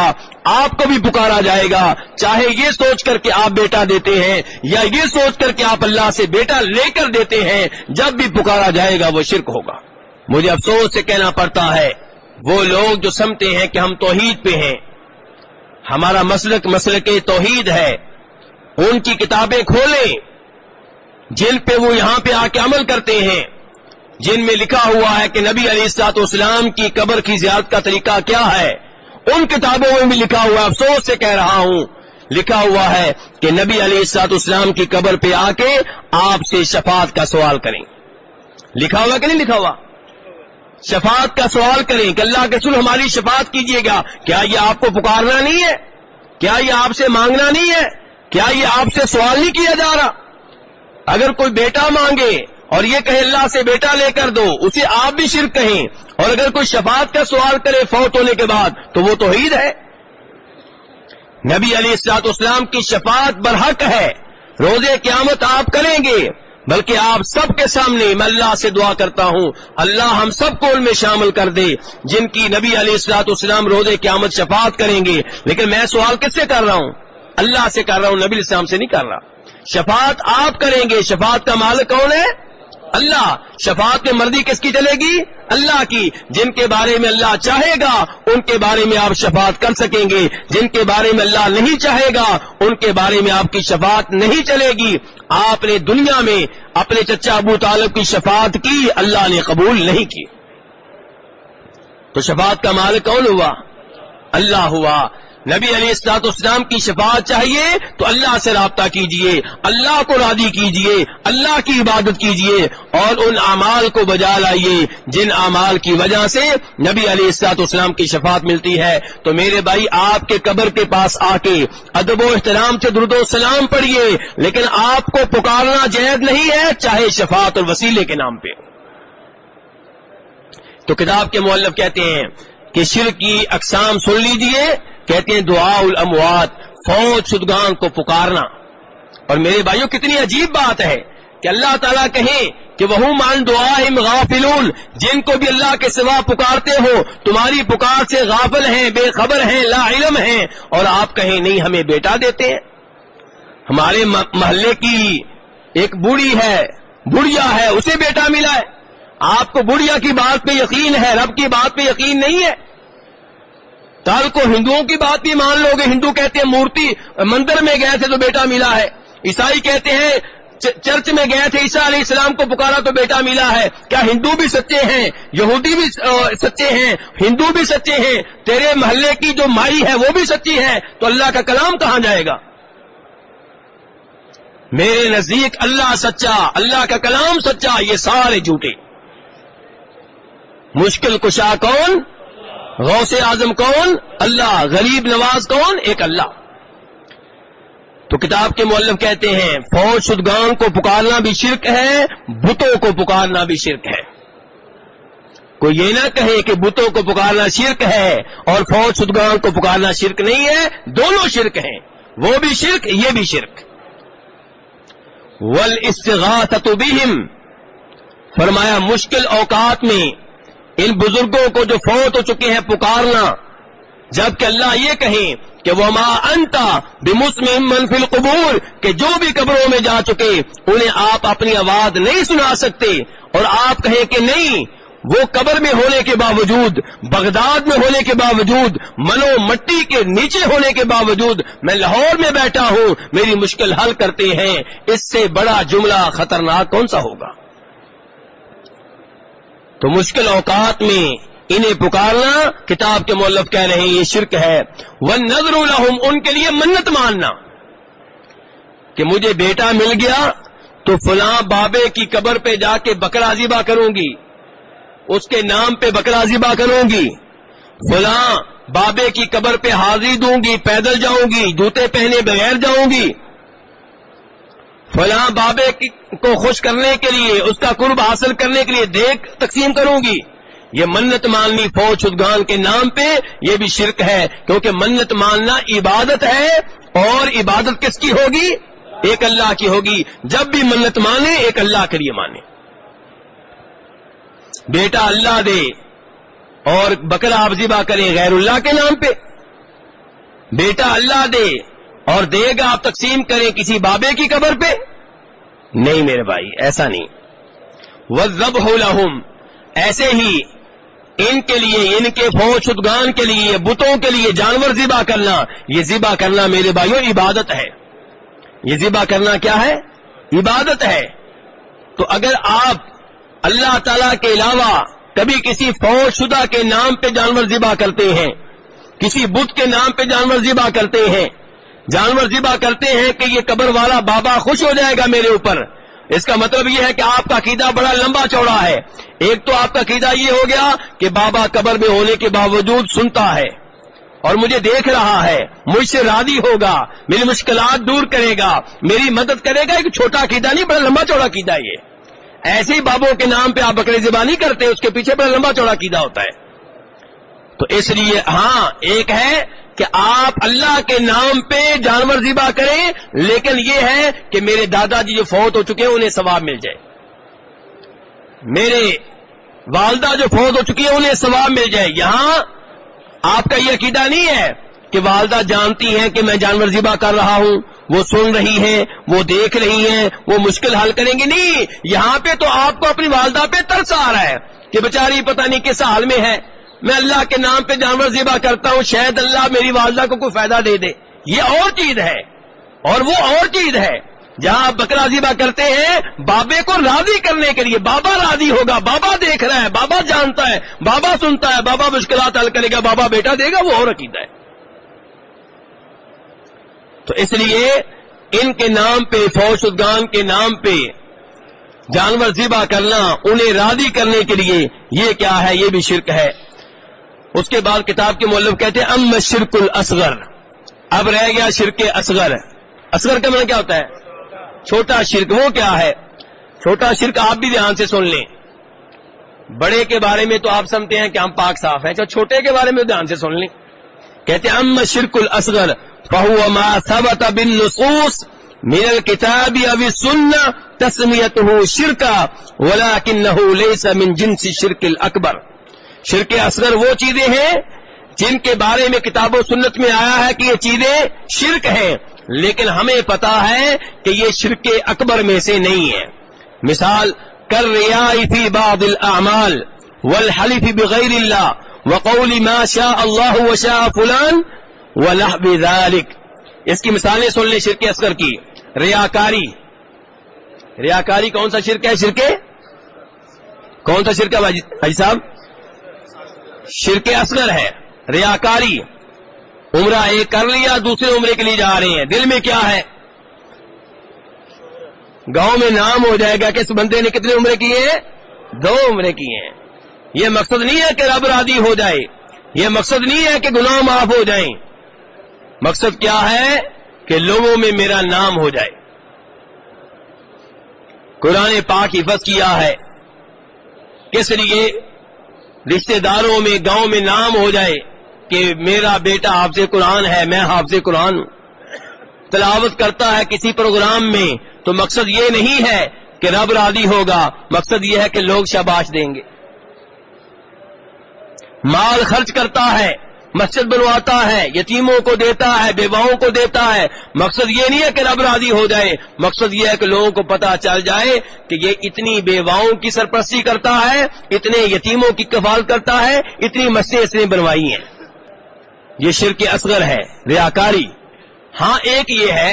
آپ کو بھی پکارا جائے گا، چاہے یہ سوچ کر کے آپ بیٹا دیتے ہیں یا یہ سوچ کر کے آپ اللہ سے بیٹا لے کر دیتے ہیں، جب بھی پکارا جائے گا وہ شرک ہوگا۔ مجھے افسوس سے کہنا پڑتا ہے وہ لوگ جو سمجھتے ہیں کہ ہم توحید پہ ہیں، ہمارا مسلک توحید ہے، ان کی کتابیں کھولیں جن پہ وہ یہاں پہ آ کے عمل کرتے ہیں، جن میں لکھا ہوا ہے کہ نبی علیہ الصلوۃ والسلام کی قبر کی زیارت کا طریقہ کیا ہے، ان کتابوں میں بھی لکھا ہوا ہے، افسوس سے کہہ رہا ہوں، لکھا ہوا ہے کہ نبی علیہ الصلوۃ والسلام کی قبر پہ آ کے آپ سے شفاعت کا سوال کریں۔ لکھا ہوا کہ نہیں لکھا ہوا؟ شفاعت کا سوال کریں کہ اللہ کے رسول ہماری شفاعت کیجئے گا۔ کیا یہ آپ کو پکارنا نہیں ہے؟ کیا یہ آپ سے مانگنا نہیں ہے؟ کیا یہ آپ سے سوال نہیں کیا جا رہا؟ اگر کوئی بیٹا مانگے اور یہ کہے اللہ سے بیٹا لے کر دو، اسے آپ بھی شرک کہیں. اور اگر کوئی شفاعت کا سوال کرے فوت ہونے کے بعد تو وہ توحید ہے. نبی علیہ الصلوۃ والسلام کی شفاعت برحق ہے، روز قیامت آپ کریں گے. بلکہ آپ سب کے سامنے میں اللہ سے دعا کرتا ہوں اللہ ہم سب کو ان میں شامل کر دے جن کی نبی علیہ الصلوۃ والسلام روز قیامت شفاعت کریں گے. لیکن میں سوال کس سے کر رہا ہوں؟ اللہ سے کر رہا ہوں، نبی علیہ السلام سے نہیں کر رہا. شفاعت آپ کریں گے. شفاعت کا مالک کون ہے؟ اللہ. شفاعت میں مرضی کس کی چلے گی؟ اللہ کی. جن کے بارے میں اللہ چاہے گا ان کے بارے میں آپ شفاعت کر سکیں گے، جن کے بارے میں اللہ نہیں چاہے گا ان کے بارے میں آپ کی شفاعت نہیں چلے گی. آپ نے دنیا میں اپنے چچا ابو طالب کی شفاعت کی، اللہ نے قبول نہیں کی. تو شفاعت کا مالک کون ہوا؟ اللہ ہوا. نبی علیہ الصلوۃ والسلام کی شفاعت چاہیے تو اللہ سے رابطہ کیجئے، اللہ کو راضی کیجئے، اللہ کی عبادت کیجئے اور ان اعمال کو بجا لائیے جن اعمال کی وجہ سے نبی علیہ الصلوۃ والسلام کی شفاعت ملتی ہے. تو میرے بھائی آپ کے قبر کے پاس آ کے ادب و احترام سے درود و سلام پڑھیے، لیکن آپ کو پکارنا جائز نہیں ہے چاہے شفاعت اور وسیلے کے نام پہ. تو کتاب کے مؤلف کہتے ہیں کہ شرک کی اقسام سن لیجئے. کہتے ہیں دعاء الاموات، فوت شدگان کو پکارنا. اور میرے بھائیوں کتنی عجیب بات ہے کہ اللہ تعالیٰ کہیں کہ وَهُمْ عَنْ دُعَائِهِمْ غَافِلُونَ، جن کو بھی اللہ کے سوا پکارتے ہو تمہاری پکار سے غافل ہیں، بے خبر ہیں، لا علم ہیں، اور آپ کہیں نہیں ہمیں بیٹا دیتے ہیں. ہمارے محلے کی ایک بوڑھی ہے، بڑھیا ہے، اسے بیٹا ملا ہے. آپ کو بڑھیا کی بات پہ یقین ہے، رب کی بات پہ یقین نہیں ہے. کل کو ہندوؤں کی بات بھی مان لو گے. ہندو کہتے ہیں مورتی مندر میں گئے تھے تو بیٹا ملا ہے. عیسائی کہتے ہیں چرچ میں گئے تھے عیسیٰ علیہ السلام کو پکارا تو بیٹا ملا ہے. کیا ہندو بھی سچے ہیں؟ یہودی بھی سچے ہیں، ہندو بھی سچے ہیں، تیرے محلے کی جو مائی ہے وہ بھی سچی ہے، تو اللہ کا کلام کہاں جائے گا؟ میرے نزدیک اللہ سچا، اللہ کا کلام سچا، یہ سارے جھوٹے. مشکل کشا کون؟ غوث اعظم کون؟ اللہ. غریب نواز کون؟ ایک اللہ. تو کتاب کے مؤلف کہتے ہیں فوت شدگان کو پکارنا بھی شرک ہے، بتوں کو پکارنا بھی شرک ہے. کوئی یہ نہ کہے کہ بتوں کو پکارنا شرک ہے اور فوت شدگان کو پکارنا شرک نہیں ہے، دونوں شرک ہیں. وہ بھی شرک، یہ بھی شرک. والاستغاثۃ بہم، فرمایا مشکل اوقات میں ان بزرگوں کو جو فوت ہو چکے ہیں پکارنا، جبکہ اللہ یہ کہیں کہ وما انت بمسمع من فی القبور، کہ جو بھی قبروں میں جا چکے انہیں آپ اپنی آواز نہیں سنا سکتے. اور آپ کہیں کہ نہیں، وہ قبر میں ہونے کے باوجود، بغداد میں ہونے کے باوجود، منو مٹی کے نیچے ہونے کے باوجود میں لاہور میں بیٹھا ہوں میری مشکل حل کرتے ہیں. اس سے بڑا جملہ خطرناک کون سا ہوگا؟ تو مشکل اوقات میں انہیں پکارنا کتاب کے مؤلف کہہ رہے ہیں یہ شرک ہے. وَالنَّذْرُ لَهُمْ، ان کے لیے منت ماننا کہ مجھے بیٹا مل گیا تو فلاں بابے کی قبر پہ جا کے بکرا ذبح کروں گی، اس کے نام پہ بکرا ذبح کروں گی، فلاں بابے کی قبر پہ حاضری دوں گی، پیدل جاؤں گی، جوتے پہنے بغیر جاؤں گی، فلاں بابے کو خوش کرنے کے لیے، اس کا قرب حاصل کرنے کے لیے دیگ تقسیم کروں گی. یہ منت ماننی فوت شدگان کے نام پہ یہ بھی شرک ہے، کیونکہ منت ماننا عبادت ہے، اور عبادت کس کی ہوگی؟ ایک اللہ کی ہوگی. جب بھی منت مانے ایک اللہ کے لیے مانے. بیٹا اللہ دے اور بکرا آپ ذبح کریں غیر اللہ کے نام پہ. بیٹا اللہ دے اور دے گا آپ تقسیم کریں کسی بابے کی قبر پہ. نہیں میرے بھائی، ایسا نہیں. وَالذَّبْحُ لَهُمْ، ایسے ہی ان کے لیے، ان کے فوت شدگان کے لیے، بتوں کے لیے جانور ذبح کرنا، یہ ذبح کرنا میرے بھائیوں عبادت ہے. یہ ذبح کرنا کیا ہے؟ عبادت ہے. تو اگر آپ اللہ تعالی کے علاوہ کبھی کسی فوت شدہ کے نام پہ جانور ذبح کرتے ہیں، کسی بت کے نام پہ جانور ذبح کرتے ہیں، جانور ذبح کرتے ہیں کہ یہ قبر والا بابا خوش ہو جائے گا میرے اوپر، اس کا مطلب یہ ہے کہ آپ کا عقیدہ بڑا لمبا چوڑا ہے. ایک تو آپ کا عقیدہ یہ ہو گیا کہ بابا قبر میں ہونے کے باوجود سنتا ہے اور مجھے دیکھ رہا ہے، مجھ سے راضی ہوگا، میری مشکلات دور کرے گا، میری مدد کرے گا. ایک چھوٹا عقیدہ نہیں، بڑا لمبا چوڑا عقیدہ. یہ ایسے ہی بابوں کے نام پہ آپ بکرے ذبح نہیں کرتے، اس کے پیچھے بڑا لمبا چوڑا عقیدہ ہوتا ہے. تو اس لیے ہاں ایک ہے کہ آپ اللہ کے نام پہ جانور ذبح کریں، لیکن یہ ہے کہ میرے دادا جی جو فوت ہو چکے ہیں انہیں ثواب مل جائے، میرے والدہ جو فوت ہو چکی ہے انہیں ثواب مل جائے. یہاں آپ کا یہ عقیدہ نہیں ہے کہ والدہ جانتی ہیں کہ میں جانور ذبح کر رہا ہوں، وہ سن رہی ہیں، وہ دیکھ رہی ہیں، وہ مشکل حل کریں گی. نہیں، یہاں پہ تو آپ کو اپنی والدہ پہ ترس آ رہا ہے کہ بیچاری پتہ نہیں کس حال میں ہے، میں اللہ کے نام پہ جانور ذبح کرتا ہوں، شاید اللہ میری والدہ کو کوئی فائدہ دے دے. یہ اور چیز ہے اور وہ اور چیز ہے. جہاں آپ بکرا ذبح کرتے ہیں بابے کو راضی کرنے کے لیے، بابا راضی ہوگا، بابا دیکھ رہا ہے، بابا جانتا ہے، بابا سنتا ہے، بابا مشکلات حل کرے گا، بابا بیٹا دے گا، وہ اور عقیدہ ہے. تو اس لیے ان کے نام پہ، فوج شدگان کے نام پہ جانور ذبح کرنا انہیں راضی کرنے کے لیے، یہ کیا ہے؟ یہ بھی شرک ہے. اس کے بعد کتاب کے مؤلف کہتے ہیں اما الشرک الاصغر، اب رہ گیا شرک اصغر. اصغر کا مطلب کیا ہوتا ہے؟ چھوٹا شرک. وہ کیا ہے چھوٹا شرک؟ آپ بھی دھیان سے سن لیں. بڑے کے بارے میں تو آپ سمجھتے ہیں کہ ہم پاک صاف ہیں، چھوٹے کے بارے میں دھیان سے سن لیں. کہتے ہیں اما الشرک الاصغر فهو ما ثبت بالنصوص من الكتاب او السنة تسميته شركا ولكنه ليس من جنس الشرك الاكبر. شرک اصغر وہ چیزیں ہیں جن کے بارے میں کتاب و سنت میں آیا ہے کہ یہ چیزیں شرک ہیں، لیکن ہمیں پتا ہے کہ یہ شرک اکبر میں سے نہیں ہے. مثال كالرياء في بعض الاعمال والحلف بغير الله وقول ما شاء الله وشاء فلان ونحو ذلك. اس کی مثالیں سن لیں شرک اصغر کی. ریاکاری. ریاکاری کون سا شرک ہے؟ کون سا شرک ہے حاجی صاحب؟ شرک اصغر ہے ریاکاری. عمرہ ایک کر لیا، دوسرے عمرے کے لیے جا رہے ہیں، دل میں کیا ہے؟ گاؤں میں نام ہو جائے گا کہ اس بندے نے کتنے عمرے کیے ہیں؟ 2 عمرے کیے ہیں. یہ مقصد نہیں ہے کہ رب راضی ہو جائے، یہ مقصد نہیں ہے کہ گناہ معاف ہو جائیں. مقصد کیا ہے؟ کہ لوگوں میں میرا نام ہو جائے. قرآن پاک حفظ کیا ہے کس لیے؟ رشتہ داروں میں، گاؤں میں نام ہو جائے کہ میرا بیٹا حافظ قرآن ہے، میں حافظ قرآن ہوں. تلاوت کرتا ہے کسی پروگرام میں تو مقصد یہ نہیں ہے کہ رب راضی ہوگا، مقصد یہ ہے کہ لوگ شاباش دیں گے. مال خرچ کرتا ہے، مسجد بنواتا ہے، یتیموں کو دیتا ہے، بیواؤں کو دیتا ہے، مقصد یہ نہیں ہے کہ رب راضی ہو جائے، مقصد یہ ہے کہ لوگوں کو پتہ چل جائے کہ یہ اتنی بیواؤں کی سرپرستی کرتا ہے، اتنے یتیموں کی کفالت کرتا ہے، اتنی مسجدیں اس نے بنوائی ہیں. یہ شرک اصغر ہے، ریاکاری. ہاں ایک یہ ہے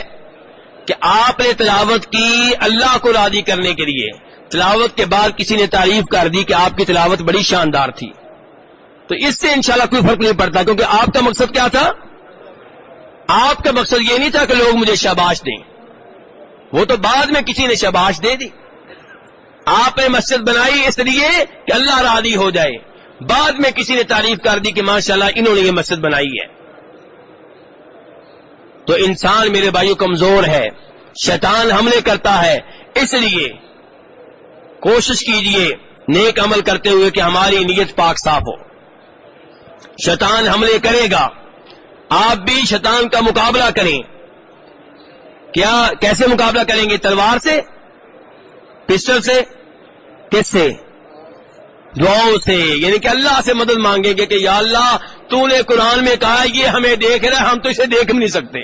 کہ آپ نے تلاوت کی اللہ کو راضی کرنے کے لیے، تلاوت کے بعد کسی نے تعریف کر دی کہ آپ کی تلاوت بڑی شاندار تھی، تو اس سے انشاءاللہ کوئی فرق نہیں پڑتا، کیونکہ آپ کا مقصد کیا تھا؟ آپ کا مقصد یہ نہیں تھا کہ لوگ مجھے شاباش دیں، وہ تو بعد میں کسی نے شاباش دے دی. آپ نے مسجد بنائی اس لیے کہ اللہ راضی ہو جائے، بعد میں کسی نے تعریف کر دی کہ ماشاءاللہ انہوں نے یہ مسجد بنائی ہے. تو انسان میرے بھائیو کمزور ہے، شیطان حملے کرتا ہے، اس لیے کوشش کیجئے نیک عمل کرتے ہوئے کہ ہماری نیت پاک صاف ہو. شیطان حملے کرے گا، آپ بھی شیطان کا مقابلہ کریں. کیا کیسے مقابلہ کریں گے؟ تلوار سے، پسٹل سے، کس سے؟ دعاؤں سے. یعنی کہ اللہ سے مدد مانگیں گے کہ یا اللہ تو نے قرآن میں کہا یہ ہمیں دیکھ رہا ہے، ہم تو اسے دیکھ بھی نہیں سکتے.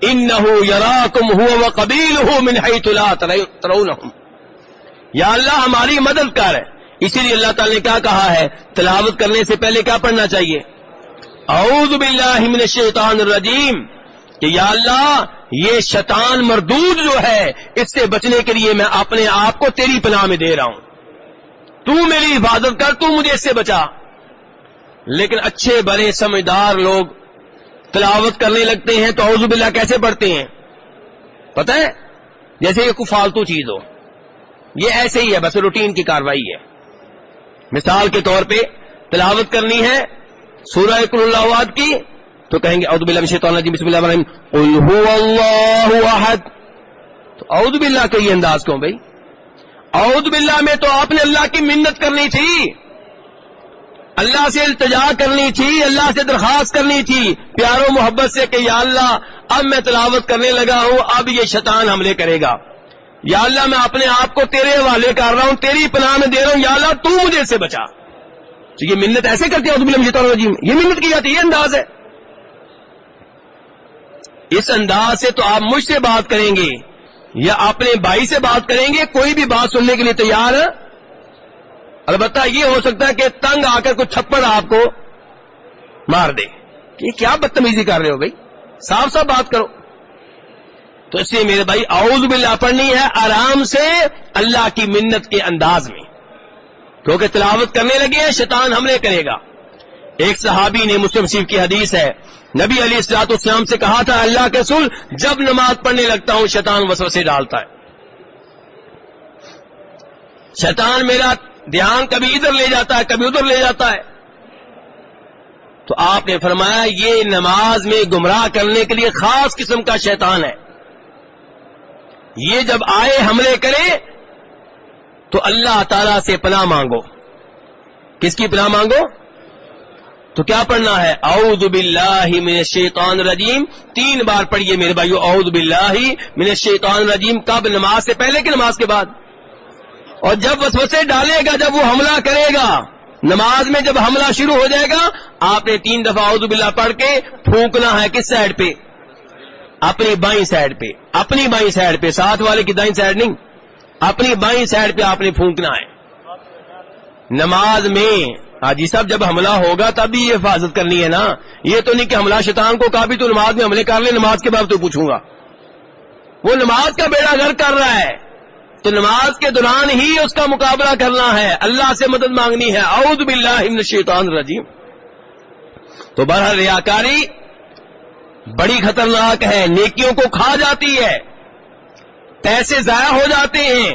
انہ یراکم ہوا وقبیلہ من حیث لا ترونہم. یا اللہ ہماری مدد کر. اسی لیے اللہ تعالی نے کیا کہا ہے؟ تلاوت کرنے سے پہلے کیا پڑھنا چاہیے؟ اعوذ باللہ من الشیطان الرجیم، کہ یا اللہ یہ شیطان مردود جو ہے اس سے بچنے کے لیے میں اپنے آپ کو تیری پناہ میں دے رہا ہوں، تو میری حفاظت کر، تو مجھے اس سے بچا. لیکن اچھے بڑے سمجھدار لوگ تلاوت کرنے لگتے ہیں تو اعوذ باللہ کیسے پڑھتے ہیں؟ پتہ ہے؟ جیسے یہ کوئی فالتو چیز ہو. یہ ایسے ہی ہے، بس روٹین کی کاروائی ہے. مثال کے طور پہ تلاوت کرنی ہے سورہ قل اللہ احد کی تو کہیں گے اعوذ باللہ من الشیطان الرجیم بسم اللہ الرحمن الرحیم قل هو اللہ احد. تو اعوذ باللہ کا یہ انداز کیوں بھائی؟ اعوذ باللہ میں تو آپ نے اللہ کی منت کرنی تھی، اللہ سے التجا کرنی تھی، اللہ سے درخواست کرنی تھی پیار و محبت سے کہ یا اللہ اب میں تلاوت کرنے لگا ہوں، اب یہ شیطان حملے کرے گا، یا اللہ میں اپنے آپ کو تیرے حوالے کر رہا ہوں، تیری پناہ میں دے رہا ہوں، یا اللہ تو مجھے سے بچا۔ تو یہ منت ایسے کرتے ہیں اعوذ باللہ من الشیطان الرجیم، یہ منت کی جاتی ہے، یہ انداز ہے۔ اس انداز سے تو آپ مجھ سے بات کریں گے یا اپنے بھائی سے بات کریں گے، کوئی بھی بات سننے کے لیے تیار ہے۔ البتہ یہ ہو سکتا ہے کہ تنگ آ کر کوئی تھپڑ آپ کو مار دے، یہ کیا بدتمیزی کر رہے ہو بھائی، صاف صاف بات کرو۔ تو اس لیے میرے بھائی اعوذ باللہ پڑھنی ہے آرام سے، اللہ کی منت کے انداز میں، کیونکہ تلاوت کرنے لگے ہیں شیطان حملے کرے گا۔ ایک صحابی نے، مسلم شریف کی حدیث ہے، نبی علیہ الصلوۃ والسلام سے کہا تھا اللہ کے رسول جب نماز پڑھنے لگتا ہوں شیطان وسوسے ڈالتا ہے، شیطان میرا دھیان کبھی ادھر لے جاتا ہے کبھی ادھر لے جاتا ہے۔ تو آپ نے فرمایا یہ نماز میں گمراہ کرنے کے لیے خاص قسم کا شیطان ہے، یہ جب آئے حملے کرے تو اللہ تعالی سے پناہ مانگو۔ کس کی پناہ مانگو؟ تو کیا پڑھنا ہے؟ اعوذ باللہ من الشیطان الرجیم 3 بار پڑھیے میرے بھائیو، اعوذ باللہ من الشیطان الرجیم۔ کب؟ نماز سے پہلے کہ نماز کے بعد؟ اور جب وسوسے ڈالے گا، جب وہ حملہ کرے گا نماز میں، جب حملہ شروع ہو جائے گا آپ نے 3 دفعہ اعوذ باللہ پڑھ کے پھونکنا ہے۔ کس سائڈ پہ؟ اپنی بائیں سائڈ پہ، اپنی بائیں سائڈ پہ، ساتھ والے کی دائیں سائڈ نہیں، اپنی بائیں سائڈ پہ آپ نے پھونکنا ہے نماز میں۔ حاجی صاحب جب حملہ ہوگا تب بھی یہ حفاظت کرنی ہے نا، یہ تو نہیں کہ حملہ شیطان کو کہا بھی تو نماز میں حملے کر لے، نماز کے بعد تو پوچھوں گا، وہ نماز کا بیڑا غرق کر رہا ہے تو نماز کے دوران ہی اس کا مقابلہ کرنا ہے، اللہ سے مدد مانگنی ہے۔ اعوذ باللہ من الشیطان الرجیم۔ تو بہرحال ریاکاری بڑی خطرناک ہے، نیکیوں کو کھا جاتی ہے، پیسے ضائع ہو جاتے ہیں،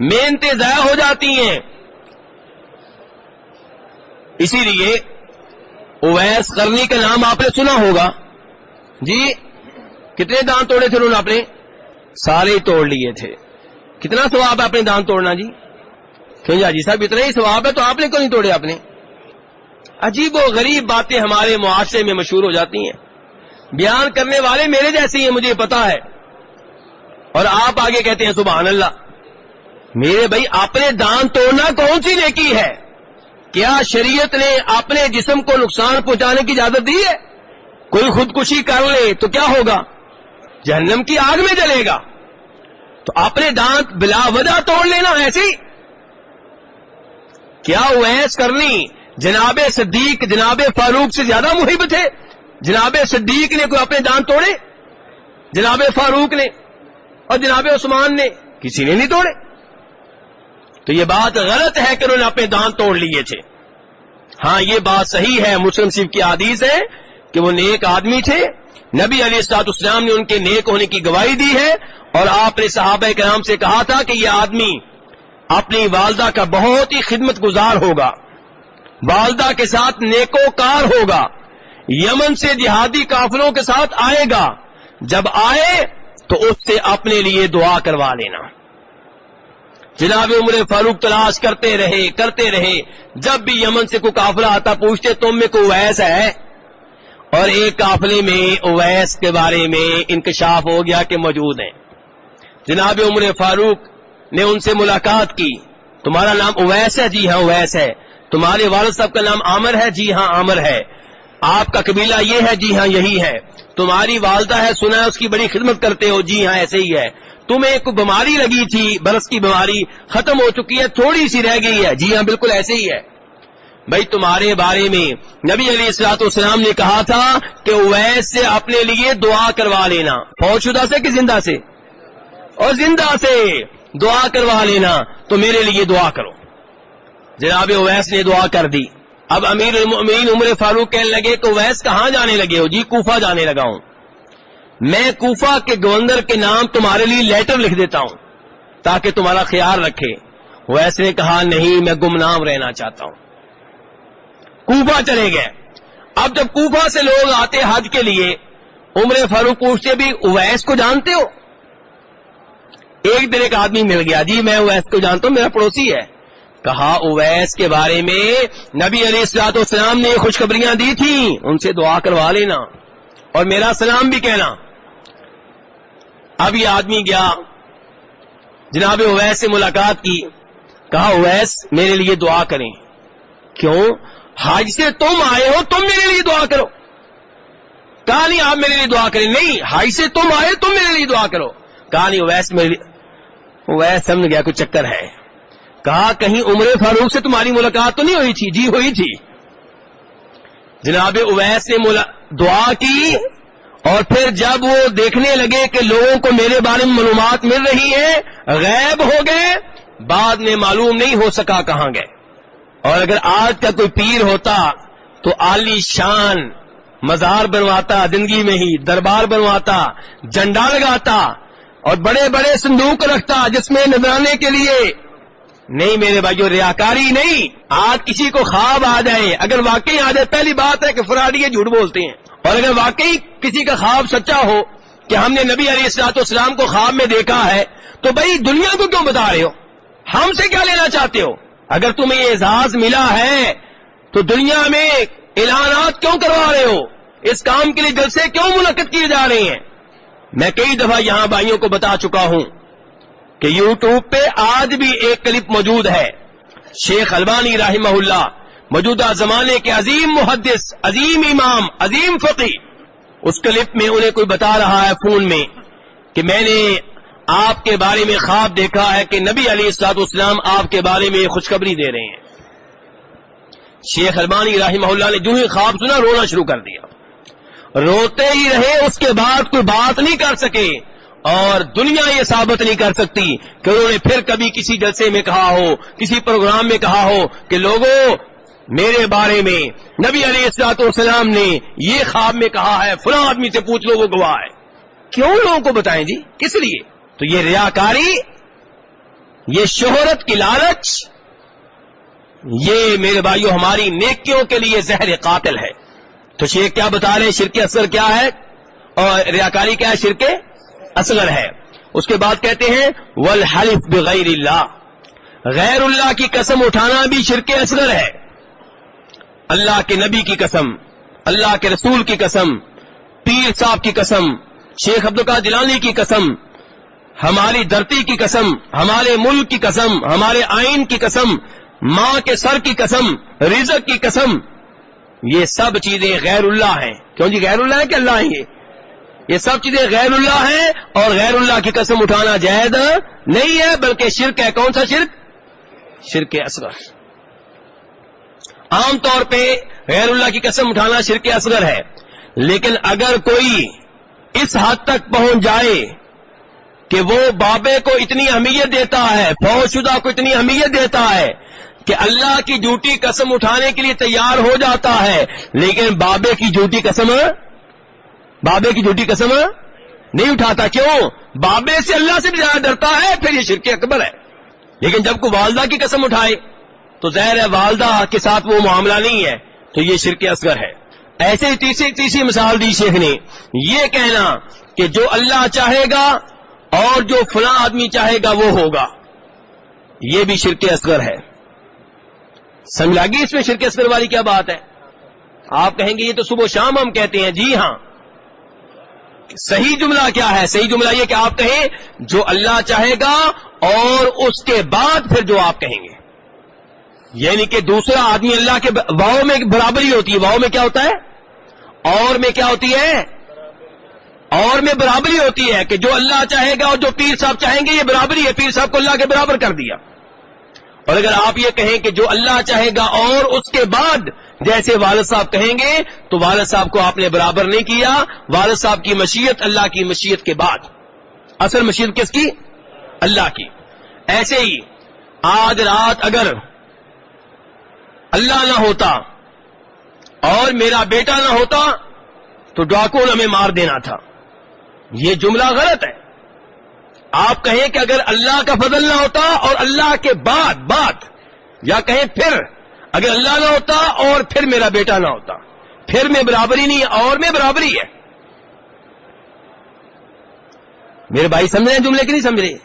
محنتیں ضائع ہو جاتی ہیں۔ اسی لیے اویس قرنی کا نام آپ نے سنا ہوگا جی، کتنے دانت توڑے تھے انہوں نے؟ آپ نے سارے ہی توڑ لیے تھے۔ کتنا ثواب ہے اپنے دانت توڑنا جی؟ کیوں جی صاحب اتنا ہی ثواب ہے تو آپ نے کیوں نہیں توڑے؟ آپ نے عجیب و غریب باتیں ہمارے معاشرے میں مشہور ہو جاتی ہیں، بیان کرنے والے میرے جیسے ہیں مجھے پتا ہے، اور آپ آگے کہتے ہیں سبحان اللہ۔ میرے بھائی اپنے دانت توڑنا کون سی نیکی ہے؟ کیا شریعت نے اپنے جسم کو نقصان پہنچانے کی اجازت دی ہے؟ کوئی خودکشی کر لے تو کیا ہوگا؟ جہنم کی آگ میں جلے گا۔ تو اپنے دانت بلا وجہ توڑ لینا ایسے ہی؟ کیا اویس کرنی جناب صدیق جناب فاروق سے زیادہ محب تھے؟ جناب صدیق نے کوئی اپنے دانت توڑے؟ جناب فاروق نے اور جناب عثمان نے کسی نے نہیں توڑے۔ تو یہ بات غلط ہے کہ انہوں نے اپنے دانت توڑ لیے تھے۔ ہاں یہ بات صحیح ہے، مسلم شریف کی حدیث ہے کہ وہ نیک آدمی تھے، نبی علیہ الصلوۃ والسلام نے ان کے نیک ہونے کی گواہی دی ہے، اور آپ نے صحابہ کرام سے کہا تھا کہ یہ آدمی اپنی والدہ کا بہت ہی خدمت گزار ہوگا، والدہ کے ساتھ نیکوکار ہوگا، یمن سے جہادی قافلوں کے ساتھ آئے گا، جب آئے تو اس سے اپنے لیے دعا کروا لینا۔ جناب عمر فاروق تلاش کرتے رہے، جب بھی یمن سے کوئی قافلہ آتا پوچھتے تم میں کوئی اویس ہے؟ اور ایک قافلے میں اویس کے بارے میں انکشاف ہو گیا کہ موجود ہیں۔ جناب عمر فاروق نے ان سے ملاقات کی، تمہارا نام اویس ہے؟ جی ہاں اویس ہے۔ تمہارے والد صاحب کا نام عامر ہے؟ جی ہاں عامر ہے۔ آپ کا قبیلہ یہ ہے؟ جی ہاں یہی ہے۔ تمہاری والدہ ہے، سنا ہے اس کی بڑی خدمت کرتے ہو؟ جی ہاں ایسے ہی ہے۔ تمہیں ایک بیماری لگی تھی، برس کی بیماری ختم ہو چکی ہے، تھوڑی سی رہ گئی ہے؟ جی ہاں بالکل ایسے ہی ہے۔ بھائی تمہارے بارے میں نبی علیہ الصلوۃ والسلام نے کہا تھا کہ اویس سے اپنے لیے دعا کروا لینا، فوت شدہ سے کہ زندہ سے؟ اور زندہ سے دعا کروا لینا، تو میرے لیے دعا کرو۔ جناب اویس نے دعا کر دی۔ اب امیر المؤمنین عمر فاروق کہنے لگے کہ اویس کہاں جانے لگے ہو؟ جی کوفہ جانے لگا ہوں، میں کوفہ کے گورنر کے نام تمہارے لیے لیٹر لکھ دیتا ہوں تاکہ تمہارا خیال رکھے۔ اویس نے کہا نہیں، میں گمنام رہنا چاہتا ہوں۔ کوفہ چلے گئے۔ اب جب کوفہ سے لوگ آتے حج کے لیے، عمر فاروق پوچھتے بھی اویس کو جانتے ہو؟ ایک دن ایک آدمی مل گیا، جی میں اویس کو جانتا ہوں، میرا پڑوسی ہے. کہا اویس کے بارے میں نبی علیہ الصلوۃ والسلام نے خوشخبریاں دی تھیں، ان سے دعا کروا لینا اور میرا سلام بھی کہنا. اب یہ آدمی گیا، جناب اویس سے ملاقات کی. کہا اویس میرے لیے دعا کریں. کیوں؟ حج سے تم آئے ہو، تم میرے لیے دعا کرو. کہا نہیں آپ میرے لیے دعا کریں. نہیں، حج سے تم آئے تم میرے لیے دعا کرو. کہا نہیں اویس میرے لیے. اویس سمجھ گیا کچھ چکر ہے. کہا کہیں عمر فاروق سے تمہاری ملاقات تو نہیں ہوئی تھی؟ جی ہوئی تھی. جناب اویس نے دعا کی اور پھر جب وہ دیکھنے لگے کہ لوگوں کو میرے بارے میں معلومات مل رہی ہیں، غائب ہو گئے. بعد میں معلوم نہیں ہو سکا کہاں گئے. اور اگر آج کا کوئی پیر ہوتا تو عالی شان مزار بنواتا، زندگی میں ہی دربار بنواتا، جھنڈا لگاتا اور بڑے بڑے صندوق رکھتا جس میں نذرانے کے لیے. نہیں میرے بھائیو، ریاکاری نہیں. آج کسی کو خواب آ جائے، اگر واقعی آ جائے، پہلی بات ہے کہ فراڈی یہ جھوٹ بولتے ہیں. اور اگر واقعی کسی کا خواب سچا ہو کہ ہم نے نبی علیہ الصلوۃ والسلام کو خواب میں دیکھا ہے، تو بھائی دنیا کو کیوں بتا رہے ہو؟ ہم سے کیا لینا چاہتے ہو؟ اگر تمہیں یہ اعزاز ملا ہے تو دنیا میں اعلانات کیوں کروا رہے ہو؟ اس کام کے لیے جلسے کیوں منعقد کیے جا رہے ہیں؟ میں کئی دفعہ یہاں بھائیوں کو بتا چکا ہوں کہ یوٹیوب پہ آج بھی ایک کلپ موجود ہے. شیخ البانی رحمہ اللہ، موجودہ زمانے کے عظیم محدث، عظیم امام، عظیم فقیہ. اس کلپ میں انہیں کوئی بتا رہا ہے فون میں کہ میں نے آپ کے بارے میں خواب دیکھا ہے کہ نبی علیہ الصلوۃ والسلام آپ کے بارے میں خوشخبری دے رہے ہیں. شیخ البانی رحمہ اللہ نے جو ہی خواب سنا رونا شروع کر دیا. روتے ہی رہے، اس کے بعد کوئی بات نہیں کر سکے. اور دنیا یہ ثابت نہیں کر سکتی کہ انہوں نے پھر کبھی کسی جلسے میں کہا ہو، کسی پروگرام میں کہا ہو کہ لوگوں میرے بارے میں نبی علیہ الصلوۃ والسلام نے یہ خواب میں کہا ہے، فلاں آدمی سے پوچھ لو وہ گواہ ہے. کیوں لوگوں کو بتائیں جی؟ کس لیے؟ تو یہ ریاکاری، یہ شہرت کی لالچ، یہ میرے بھائیو ہماری نیکیوں کے لیے زہر قاتل ہے. تو شیخ کیا بتا رہے ہیں؟ شرک اصغر کیا ہے اور ریاکاری کیا ہے؟ شرک اصغر ہے. اس کے بعد کہتے ہیں والحلف بغیر اللہ، غیر اللہ کی قسم اٹھانا بھی شرک اصغر ہے. اللہ کے نبی کی قسم، اللہ کے رسول کی قسم، پیر صاحب کی قسم، شیخ عبدالقادر جیلانی کی قسم، ہماری دھرتی کی قسم، ہمارے ملک کی قسم، ہمارے آئین کی قسم، ماں کے سر کی قسم، رزق کی قسم، یہ سب چیزیں غیر اللہ ہیں. کیوں جی غیر اللہ ہے کہ اللہ ہیں؟ یہ سب چیزیں غیر اللہ ہیں اور غیر اللہ کی قسم اٹھانا جائز نہیں ہے، بلکہ شرک ہے. کون سا شرک؟ شرک اصغر. عام طور پہ غیر اللہ کی قسم اٹھانا شرک اصغر ہے. لیکن اگر کوئی اس حد تک پہنچ جائے کہ وہ بابے کو اتنی اہمیت دیتا ہے، فوت شدہ کو اتنی اہمیت دیتا ہے کہ اللہ کی جھوٹی قسم اٹھانے کے لیے تیار ہو جاتا ہے، لیکن بابے کی جھوٹی قسم نہیں اٹھاتا. کیوں؟ بابے سے اللہ سے بھی زیادہ ڈرتا ہے، پھر یہ شرک اکبر ہے. لیکن جب کوئی والدہ کی قسم اٹھائے تو ظاہر ہے والدہ کے ساتھ وہ معاملہ نہیں ہے، تو یہ شرک اصغر ہے. ایسے ہی تیسری مثال دی شیخ نے، یہ کہنا کہ جو اللہ چاہے گا اور جو فلاں آدمی چاہے گا وہ ہوگا، یہ بھی شرک اصغر ہے. سمجھ لگی اس میں شرک اصغر والی کیا بات ہے؟ آپ کہیں گے یہ تو صبح و شام ہم کہتے ہیں. جی ہاں، صحیح جملہ کیا ہے؟ صحیح جملہ یہ کہ آپ کہیں جو اللہ چاہے گا اور اس کے بعد پھر جو آپ کہیں گے، یعنی کہ دوسرا آدمی اللہ کے واؤ میں برابری ہوتی ہے. واؤ میں کیا ہوتا ہے؟ اور میں کیا ہوتی ہے؟ اور میں برابری ہوتی ہے کہ جو اللہ چاہے گا اور جو پیر صاحب چاہیں گے، یہ برابری ہے. پیر صاحب کو اللہ کے برابر کر دیا. اور اگر آپ یہ کہیں کہ جو اللہ چاہے گا اور اس کے بعد جیسے والد صاحب کہیں گے، تو والد صاحب کو آپ نے برابر نہیں کیا. والد صاحب کی مشیت اللہ کی مشیت کے بعد. اصل مشیت کس کی؟ اللہ کی. ایسے ہی آج رات اگر اللہ نہ ہوتا اور میرا بیٹا نہ ہوتا تو ڈاکو نے ہمیں مار دینا تھا. یہ جملہ غلط ہے. آپ کہیں کہ اگر اللہ کا فضل نہ ہوتا اور اللہ کے بعد یا کہیں پھر اگر اللہ نہ ہوتا اور پھر میرا بیٹا نہ ہوتا، پھر میں برابری نہیں ہے اور میں برابری ہے. میرے بھائی سمجھ رہے ہیں جملے کی نہیں سمجھ رہے؟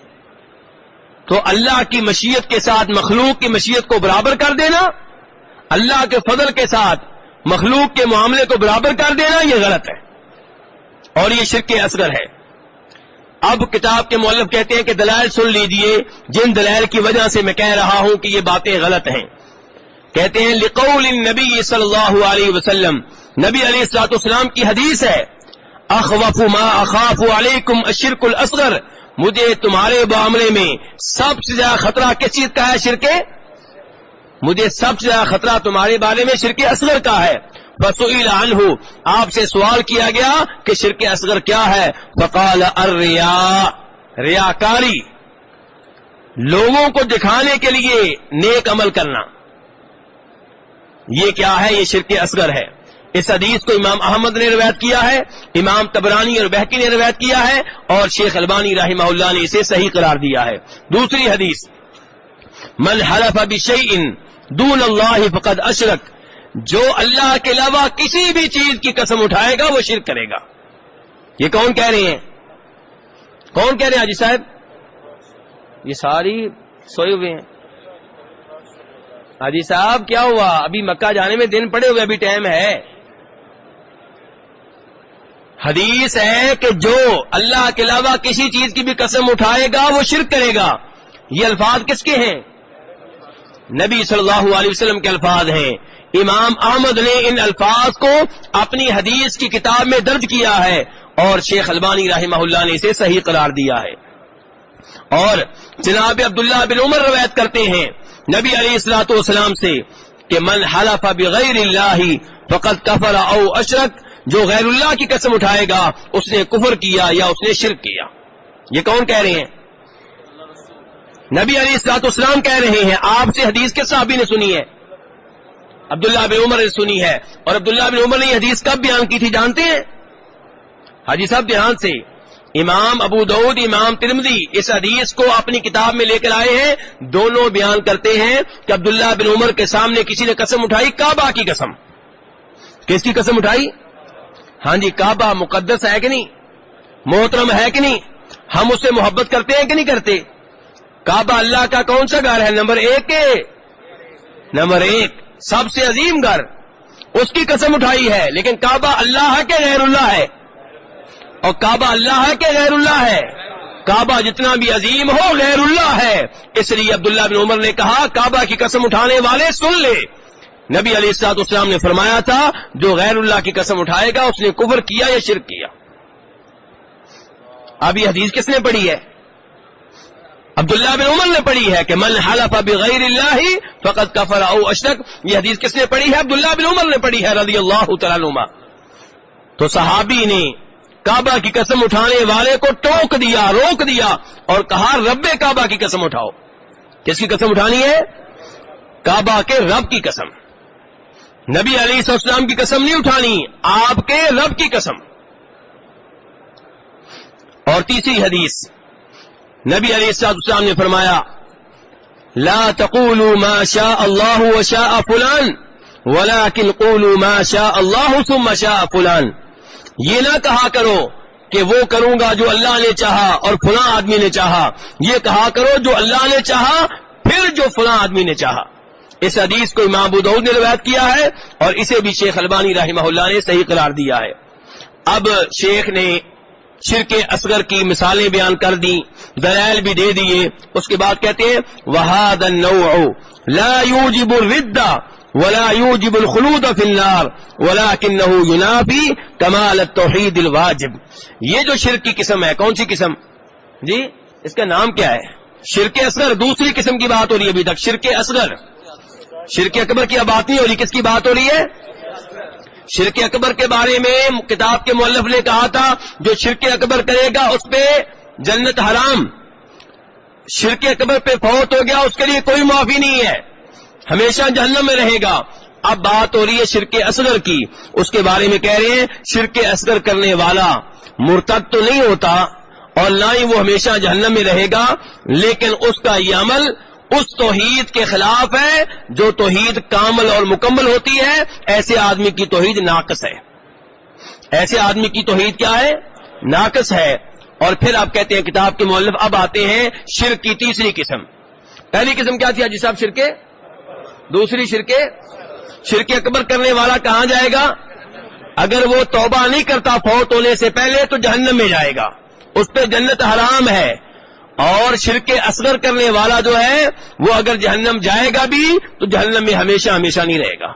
تو اللہ کی مشیت کے ساتھ مخلوق کی مشیت کو برابر کر دینا، اللہ کے فضل کے ساتھ مخلوق کے معاملے کو برابر کر دینا، یہ غلط ہے اور یہ شرک اصغر ہے۔ اب کتاب کے مؤلف کہتے ہیں کہ دلائل سن لیجئے جن دلائل کی وجہ سے میں کہہ رہا ہوں کہ یہ باتیں غلط ہیں۔ کہتے ہیں لقول النبی صلی اللہ علیہ وسلم، نبی علیہ الصلوۃ والسلام کی حدیث ہے، اخوف ما اخاف علیکم الشرک الاصغر، مجھے تمہارے معاملے میں سب سے زیادہ خطرہ کس چیز کا ہے؟ شرک، مجھے سب سے زیادہ خطرہ تمہارے بارے میں شرک اصغر کا ہے۔ فسئل عنہ، آپ سے سوال کیا گیا کہ شرک اصغر کیا ہے؟ فقال الریا، ریاکاری، لوگوں کو دکھانے کے لیے نیک عمل کرنا، یہ کیا ہے؟ یہ شرک اصغر ہے۔ اس حدیث کو امام احمد نے روایت کیا ہے، امام طبرانی اور بہقی نے روایت کیا ہے، اور شیخ البانی رحمہ اللہ نے اسے صحیح قرار دیا ہے۔ دوسری حدیث، من حلف بشیء دون اللہ فقد اشرک، جو اللہ کے علاوہ کسی بھی چیز کی قسم اٹھائے گا وہ شرک کرے گا۔ یہ کون کہہ رہے ہیں؟ کون کہہ رہے ہیں حاجی صاحب؟ یہ ساری سوئے ہوئے ہیں۔ حاجی صاحب کیا ہوا؟ ابھی مکہ جانے میں دن پڑے ہوئے، ابھی ٹائم ہے۔ حدیث ہے کہ جو اللہ کے علاوہ کسی چیز کی بھی قسم اٹھائے گا وہ شرک کرے گا۔ یہ الفاظ کس کے ہیں؟ نبی صلی اللہ علیہ وسلم کے الفاظ ہیں۔ امام احمد نے ان الفاظ کو اپنی حدیث کی کتاب میں درج کیا ہے، اور شیخ البانی رحمہ اللہ نے اسے صحیح قرار دیا ہے۔ اور جناب عبداللہ بن عمر روایت کرتے ہیں نبی علیہ الصلوۃ والسلام سے کہ من حلف بغیر اللہ فقد کفر او اشرک، جو غیر اللہ کی قسم اٹھائے گا اس نے کفر کیا یا اس نے شرک کیا۔ یہ کون کہہ رہے ہیں؟ نبی علیہ الصلوۃ والسلام کہہ رہے ہیں۔ آپ سے حدیث کس صحابی نے سنی ہے؟ عبداللہ بن عمر نے سنی ہے۔ اور عبداللہ بن عمر نے یہ حدیث کب بیان کی تھی جانتے ہیں؟ حاجی صاحب دھیان سے، امام ابو داؤد، امام ترمذی اس حدیث کو اپنی کتاب میں لے کر آئے ہیں، دونوں بیان کرتے ہیں کہ عبداللہ بن عمر کے سامنے کسی نے قسم اٹھائی، کعبہ کی قسم۔ کس کی قسم اٹھائی؟ ہاں جی، کعبہ مقدس ہے کہ نہیں؟ محترم ہے کہ نہیں؟ ہم اس سے محبت کرتے ہیں کہ نہیں کرتے؟ کعبہ اللہ کا کون سا گھر ہے؟ نمبر ایک سب سے عظیم گھر، اس کی قسم اٹھائی ہے۔ لیکن کعبہ اللہ ہے کہ غیر اللہ ہے؟ اور کعبہ اللہ ہے کہ غیر اللہ ہے؟ کعبہ جتنا بھی عظیم ہو غیر اللہ ہے۔ اس لیے عبداللہ بن عمر نے کہا کعبہ کی قسم اٹھانے والے سن لے، نبی علیہ الصلوۃ والسلام نے فرمایا تھا جو غیر اللہ کی قسم اٹھائے گا اس نے کفر کیا یا شرک کیا۔ اب یہ حدیث کس نے پڑھی ہے؟ عبداللہ بن عمر نے پڑھی ہے کہ من حلف بغیر اللہ فقد کفر او اشرک۔ یہ حدیث کس نے پڑھی ہے؟ عبداللہ بن عمر نے پڑھی ہے رضی اللہ تعالیٰ عنہما۔ تو صحابی نے کعبہ کی قسم اٹھانے والے کو ٹوک دیا، روک دیا، اور کہا رب کعبہ کی قسم اٹھاؤ۔ کس کی قسم اٹھانی ہے؟ کعبہ کے رب کی قسم۔ نبی علیہ السلام کی قسم نہیں اٹھانی، آپ کے رب کی قسم۔ اور تیسری حدیث، نبی علیہ السلام نے فرمایا لا تقولوا ما شاء اللہ وشاء فلان ولكن قولوا ما شاء اللہ ثم شاء فلان۔ یہ نہ کہا کرو کہ وہ کروں گا جو اللہ نے چاہا اور فلاں آدمی نے چاہا، یہ کہا کرو جو اللہ نے چاہا پھر جو فلاں آدمی نے چاہا۔ اس حدیث کو امام ابو داؤد نے روایت کیا ہے، اور اسے بھی شیخ البانی رحمہ اللہ نے صحیح قرار دیا ہے۔ اب شیخ نے شرک اصغر کی مثالیں بیان کر دی، دلائل بھی دے دیے۔ اس کے بعد کہتے ہیں وَهَذَا النَّوْعُ لَا يُوجِبُ الرِّدَّ وَلَا يُوجِبُ الْخُلُودَ فِي النَّارِ وَلَكِنَّهُ يُنَافِي كَمَالَ التَّوْحِيدِ الْوَاجِبِ۔ یہ جو شرک کی قسم ہے، کون سی قسم جی؟ اس کا نام کیا ہے؟ شرک اصغر۔ دوسری قسم کی بات ہو رہی ہے ابھی تک، شرک اصغر۔ شرک اکبر کی اب بات نہیں ہو رہی، کس کی بات ہو رہی ہے؟ شرک اکبر کے بارے میں کتاب کے مؤلف نے کہا تھا جو شرک اکبر کرے گا اس پہ جنت حرام، شرک اکبر پہ فوت ہو گیا اس کے لیے کوئی معافی نہیں ہے، ہمیشہ جہنم میں رہے گا۔ اب بات ہو رہی ہے شرک اصغر کی، اس کے بارے میں کہہ رہے ہیں شرک اصغر کرنے والا مرتد تو نہیں ہوتا اور نہ ہی وہ ہمیشہ جہنم میں رہے گا، لیکن اس کا یہ عمل اس توحید کے خلاف ہے جو توحید کامل اور مکمل ہوتی ہے۔ ایسے آدمی کی توحید ناقص ہے، ایسے آدمی کی توحید کیا ہے؟ ناقص ہے۔ اور پھر آپ کہتے ہیں کتاب کے مؤلف اب آتے ہیں شرک کی تیسری قسم. پہلی قسم کیا تھی حاجی صاحب؟ شرک. دوسری شرک اکبر کرنے والا کہاں جائے گا؟ اگر وہ توبہ نہیں کرتا فوت ہونے سے پہلے تو جہنم میں جائے گا، اس پہ جنت حرام ہے. اور شرک اصغر کرنے والا جو ہے وہ اگر جہنم جائے گا بھی تو جہنم میں ہمیشہ ہمیشہ نہیں رہے گا،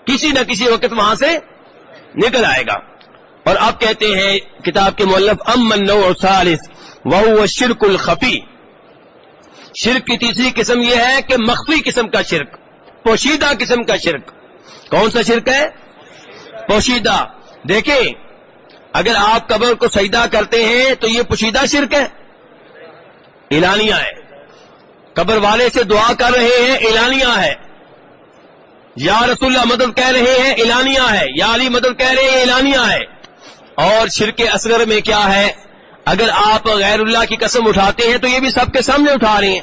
کسی نہ کسی وقت وہاں سے نکل آئے گا. اور اب کہتے ہیں کتاب کے مؤلف اما النوع الثالث وهو الشرك الخفی. شرک کی تیسری قسم یہ ہے کہ مخفی قسم کا شرک، پوشیدہ قسم کا شرک. کون سا شرک ہے؟ پوشیدہ. دیکھیں اگر آپ قبر کو سجدہ کرتے ہیں تو یہ پوشیدہ شرک ہے، اعلانیہ ہے. قبر والے سے دعا کر رہے ہیں، اعلانیہ ہے. یا رسول اللہ مدد کہہ رہے ہیں، اعلانیہ ہے. یا علی مدد کہہ رہے ہیں، اعلانیہ ہے. اور شرک اصغر میں کیا ہے؟ اگر آپ غیر اللہ کی قسم اٹھاتے ہیں تو یہ بھی سب کے سامنے اٹھا رہے ہیں.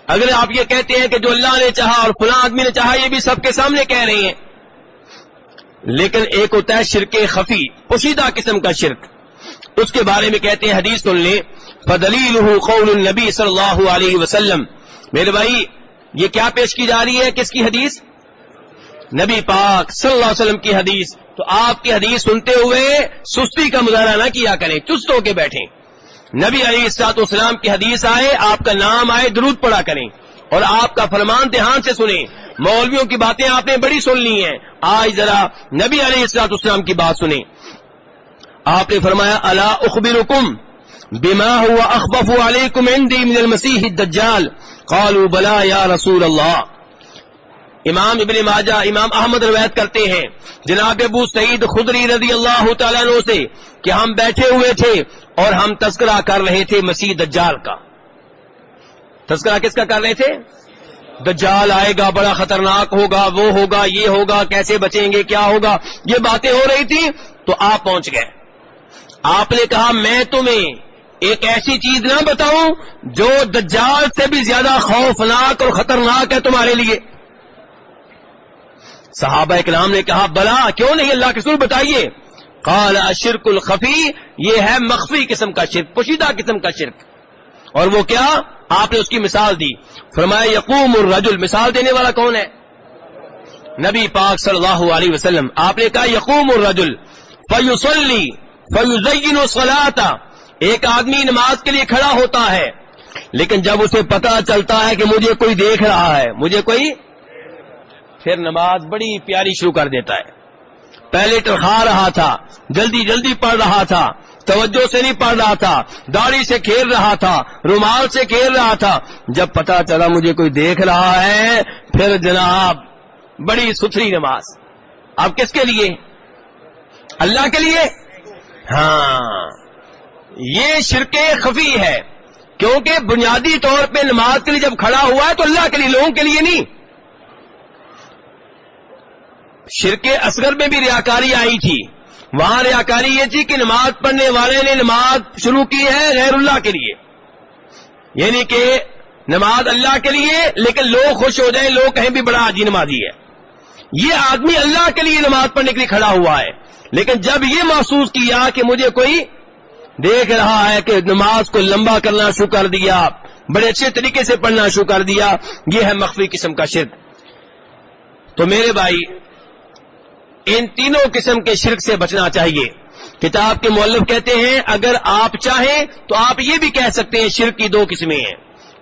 اگر آپ یہ کہتے ہیں کہ جو اللہ نے چاہا اور فلاں آدمی نے چاہا، یہ بھی سب کے سامنے کہہ رہے ہیں. لیکن ایک ہوتا ہے شرک خفی، پوشیدہ قسم کا شرک. اس کے بارے میں کہتے ہیں حدیث سن لیں. فدلیلہ قول النبی صلی اللہ علیہ وسلم. میرے بھائی یہ کیا پیش کی جا رہی ہے؟ کس کی حدیث؟ نبی پاک صلی اللہ علیہ وسلم کی حدیث. تو آپ کی حدیث سنتے ہوئے سستی کا مظاہرہ نہ کیا کریں، چست ہو کے بیٹھیں. نبی علیہ الصلوۃ والسلام کی حدیث آئے، آپ کا نام آئے، درود پڑھا کریں اور آپ کا فرمان دھیان سے سنیں. مولویوں کی باتیں آپ نے بڑی سن لی ہیں، آج ذرا نبی علیہ الصلوۃ والسلام کی بات سنیں. آپ نے فرمایا الا اخبرکم بما هو اخبث علیکم عندی من المسیح الدجال قالوا بلا یا رسول اللہ. امام ابن ماجہ، امام احمد روایت کرتے ہیں جناب ابو سعید خدری رضی اللہ تعالیٰ عنہ سے کہ ہم بیٹھے ہوئے تھے اور ہم تذکرہ کر رہے تھے مسیح دجال کا. تذکرہ کس کا کر رہے تھے؟ دجال آئے گا، بڑا خطرناک ہوگا، وہ ہوگا، یہ ہوگا، کیسے بچیں گے، کیا ہوگا، یہ باتیں ہو رہی تھی. تو آپ پہنچ گئے. آپ نے کہا میں تمہیں ایک ایسی چیز نہ بتاؤں جو دجال سے بھی زیادہ خوفناک اور خطرناک ہے تمہارے لیے؟ صحابہ اکرام نے کہا بلا، کیوں نہیں اللہ کے رسول بتائیے. قال الشرک الخفی، یہ ہے مخفی قسم کا شرک، پوشیدہ قسم کا شرک. اور وہ کیا؟ آپ نے اس کی مثال دی. فرمایا یقوم الرجل، مثال دینے والا کون ہے؟ نبی پاک صلی اللہ علیہ وسلم. آپ نے کہا یقوم الرجل فیصلی فیزین الصلاۃ، ایک آدمی نماز کے لیے کھڑا ہوتا ہے لیکن جب اسے پتا چلتا ہے کہ مجھے کوئی دیکھ رہا ہے، مجھے کوئی، پھر نماز بڑی پیاری شروع کر دیتا ہے. پہلے ٹرخا رہا تھا، جلدی جلدی پڑھ رہا تھا، توجہ سے نہیں پڑھ رہا تھا، داڑھی سے کھیل رہا تھا، رومال سے کھیل رہا تھا. جب پتا چلا مجھے کوئی دیکھ رہا ہے، پھر جناب بڑی ستھری نماز. اب کس کے لیے؟ اللہ کے لیے. ہاں یہ شرک خفی ہے، کیونکہ بنیادی طور پہ نماز کے لیے جب کھڑا ہوا ہے تو اللہ کے لیے، لوگوں کے لیے نہیں. شرک اصغر میں بھی ریاکاری آئی تھی. وہاں ریاکاری یہ تھی کہ نماز پڑھنے والے نے نماز شروع کی ہے غیر اللہ کے لیے، یعنی کہ نماز اللہ کے لیے لیکن لوگ خوش ہو جائیں، لوگ کہیں بھی بڑا حاجی نمازی ہے. یہ آدمی اللہ کے لیے نماز پڑھنے کے لیے کھڑا ہوا ہے، لیکن جب یہ محسوس کیا کہ مجھے کوئی دیکھ رہا ہے کہ نماز کو لمبا کرنا شروع کر دیا، بڑے اچھے طریقے سے پڑھنا شروع کر دیا. یہ ہے مخفی قسم کا شرک. تو میرے بھائی ان تینوں قسم کے شرک سے بچنا چاہیے. کتاب کے مؤلف کہتے ہیں اگر آپ چاہیں تو آپ یہ بھی کہہ سکتے ہیں شرک کی دو قسمیں ہیں،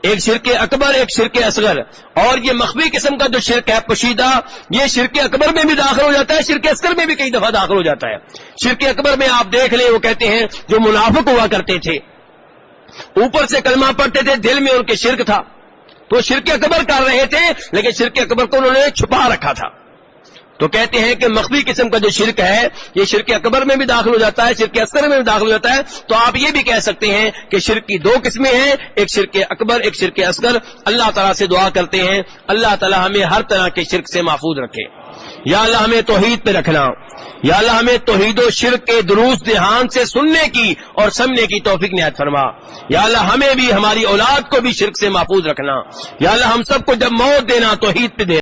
ایک شرک اکبر، ایک شرک اصغر. اور یہ مخفی قسم کا جو شرک ہے پوشیدہ، یہ شرک اکبر میں بھی داخل ہو جاتا ہے، شرک اصغر میں بھی کئی دفعہ داخل ہو جاتا ہے. شرک اکبر میں آپ دیکھ لیں، وہ کہتے ہیں جو منافق ہوا کرتے تھے، اوپر سے کلمہ پڑھتے تھے، دل میں ان کے شرک تھا، تو شرک اکبر کر رہے تھے لیکن شرک اکبر کو انہوں نے چھپا رکھا تھا. تو کہتے ہیں کہ مخفی قسم کا جو شرک ہے یہ شرک اکبر میں بھی داخل ہو جاتا ہے، شرک اصغر میں بھی داخل ہو جاتا ہے. تو آپ یہ بھی کہہ سکتے ہیں کہ شرک کی دو قسمیں ہیں، ایک شرک اکبر، ایک شرک اصغر. اللہ تعالیٰ سے دعا کرتے ہیں اللہ تعالیٰ ہمیں ہر طرح کے شرک سے محفوظ رکھے. یا اللہ ہمیں توحید پہ رکھنا، یا اللہ ہمیں توحید و شرک کے دروس دھیان سے سننے کی اور سمجھنے کی توفیق عنایت فرما. یا اللہ ہمیں بھی، ہماری اولاد کو بھی شرک سے محفوظ رکھنا. یا اللہ ہم سب کو جب موت دینا توحید پہ دے.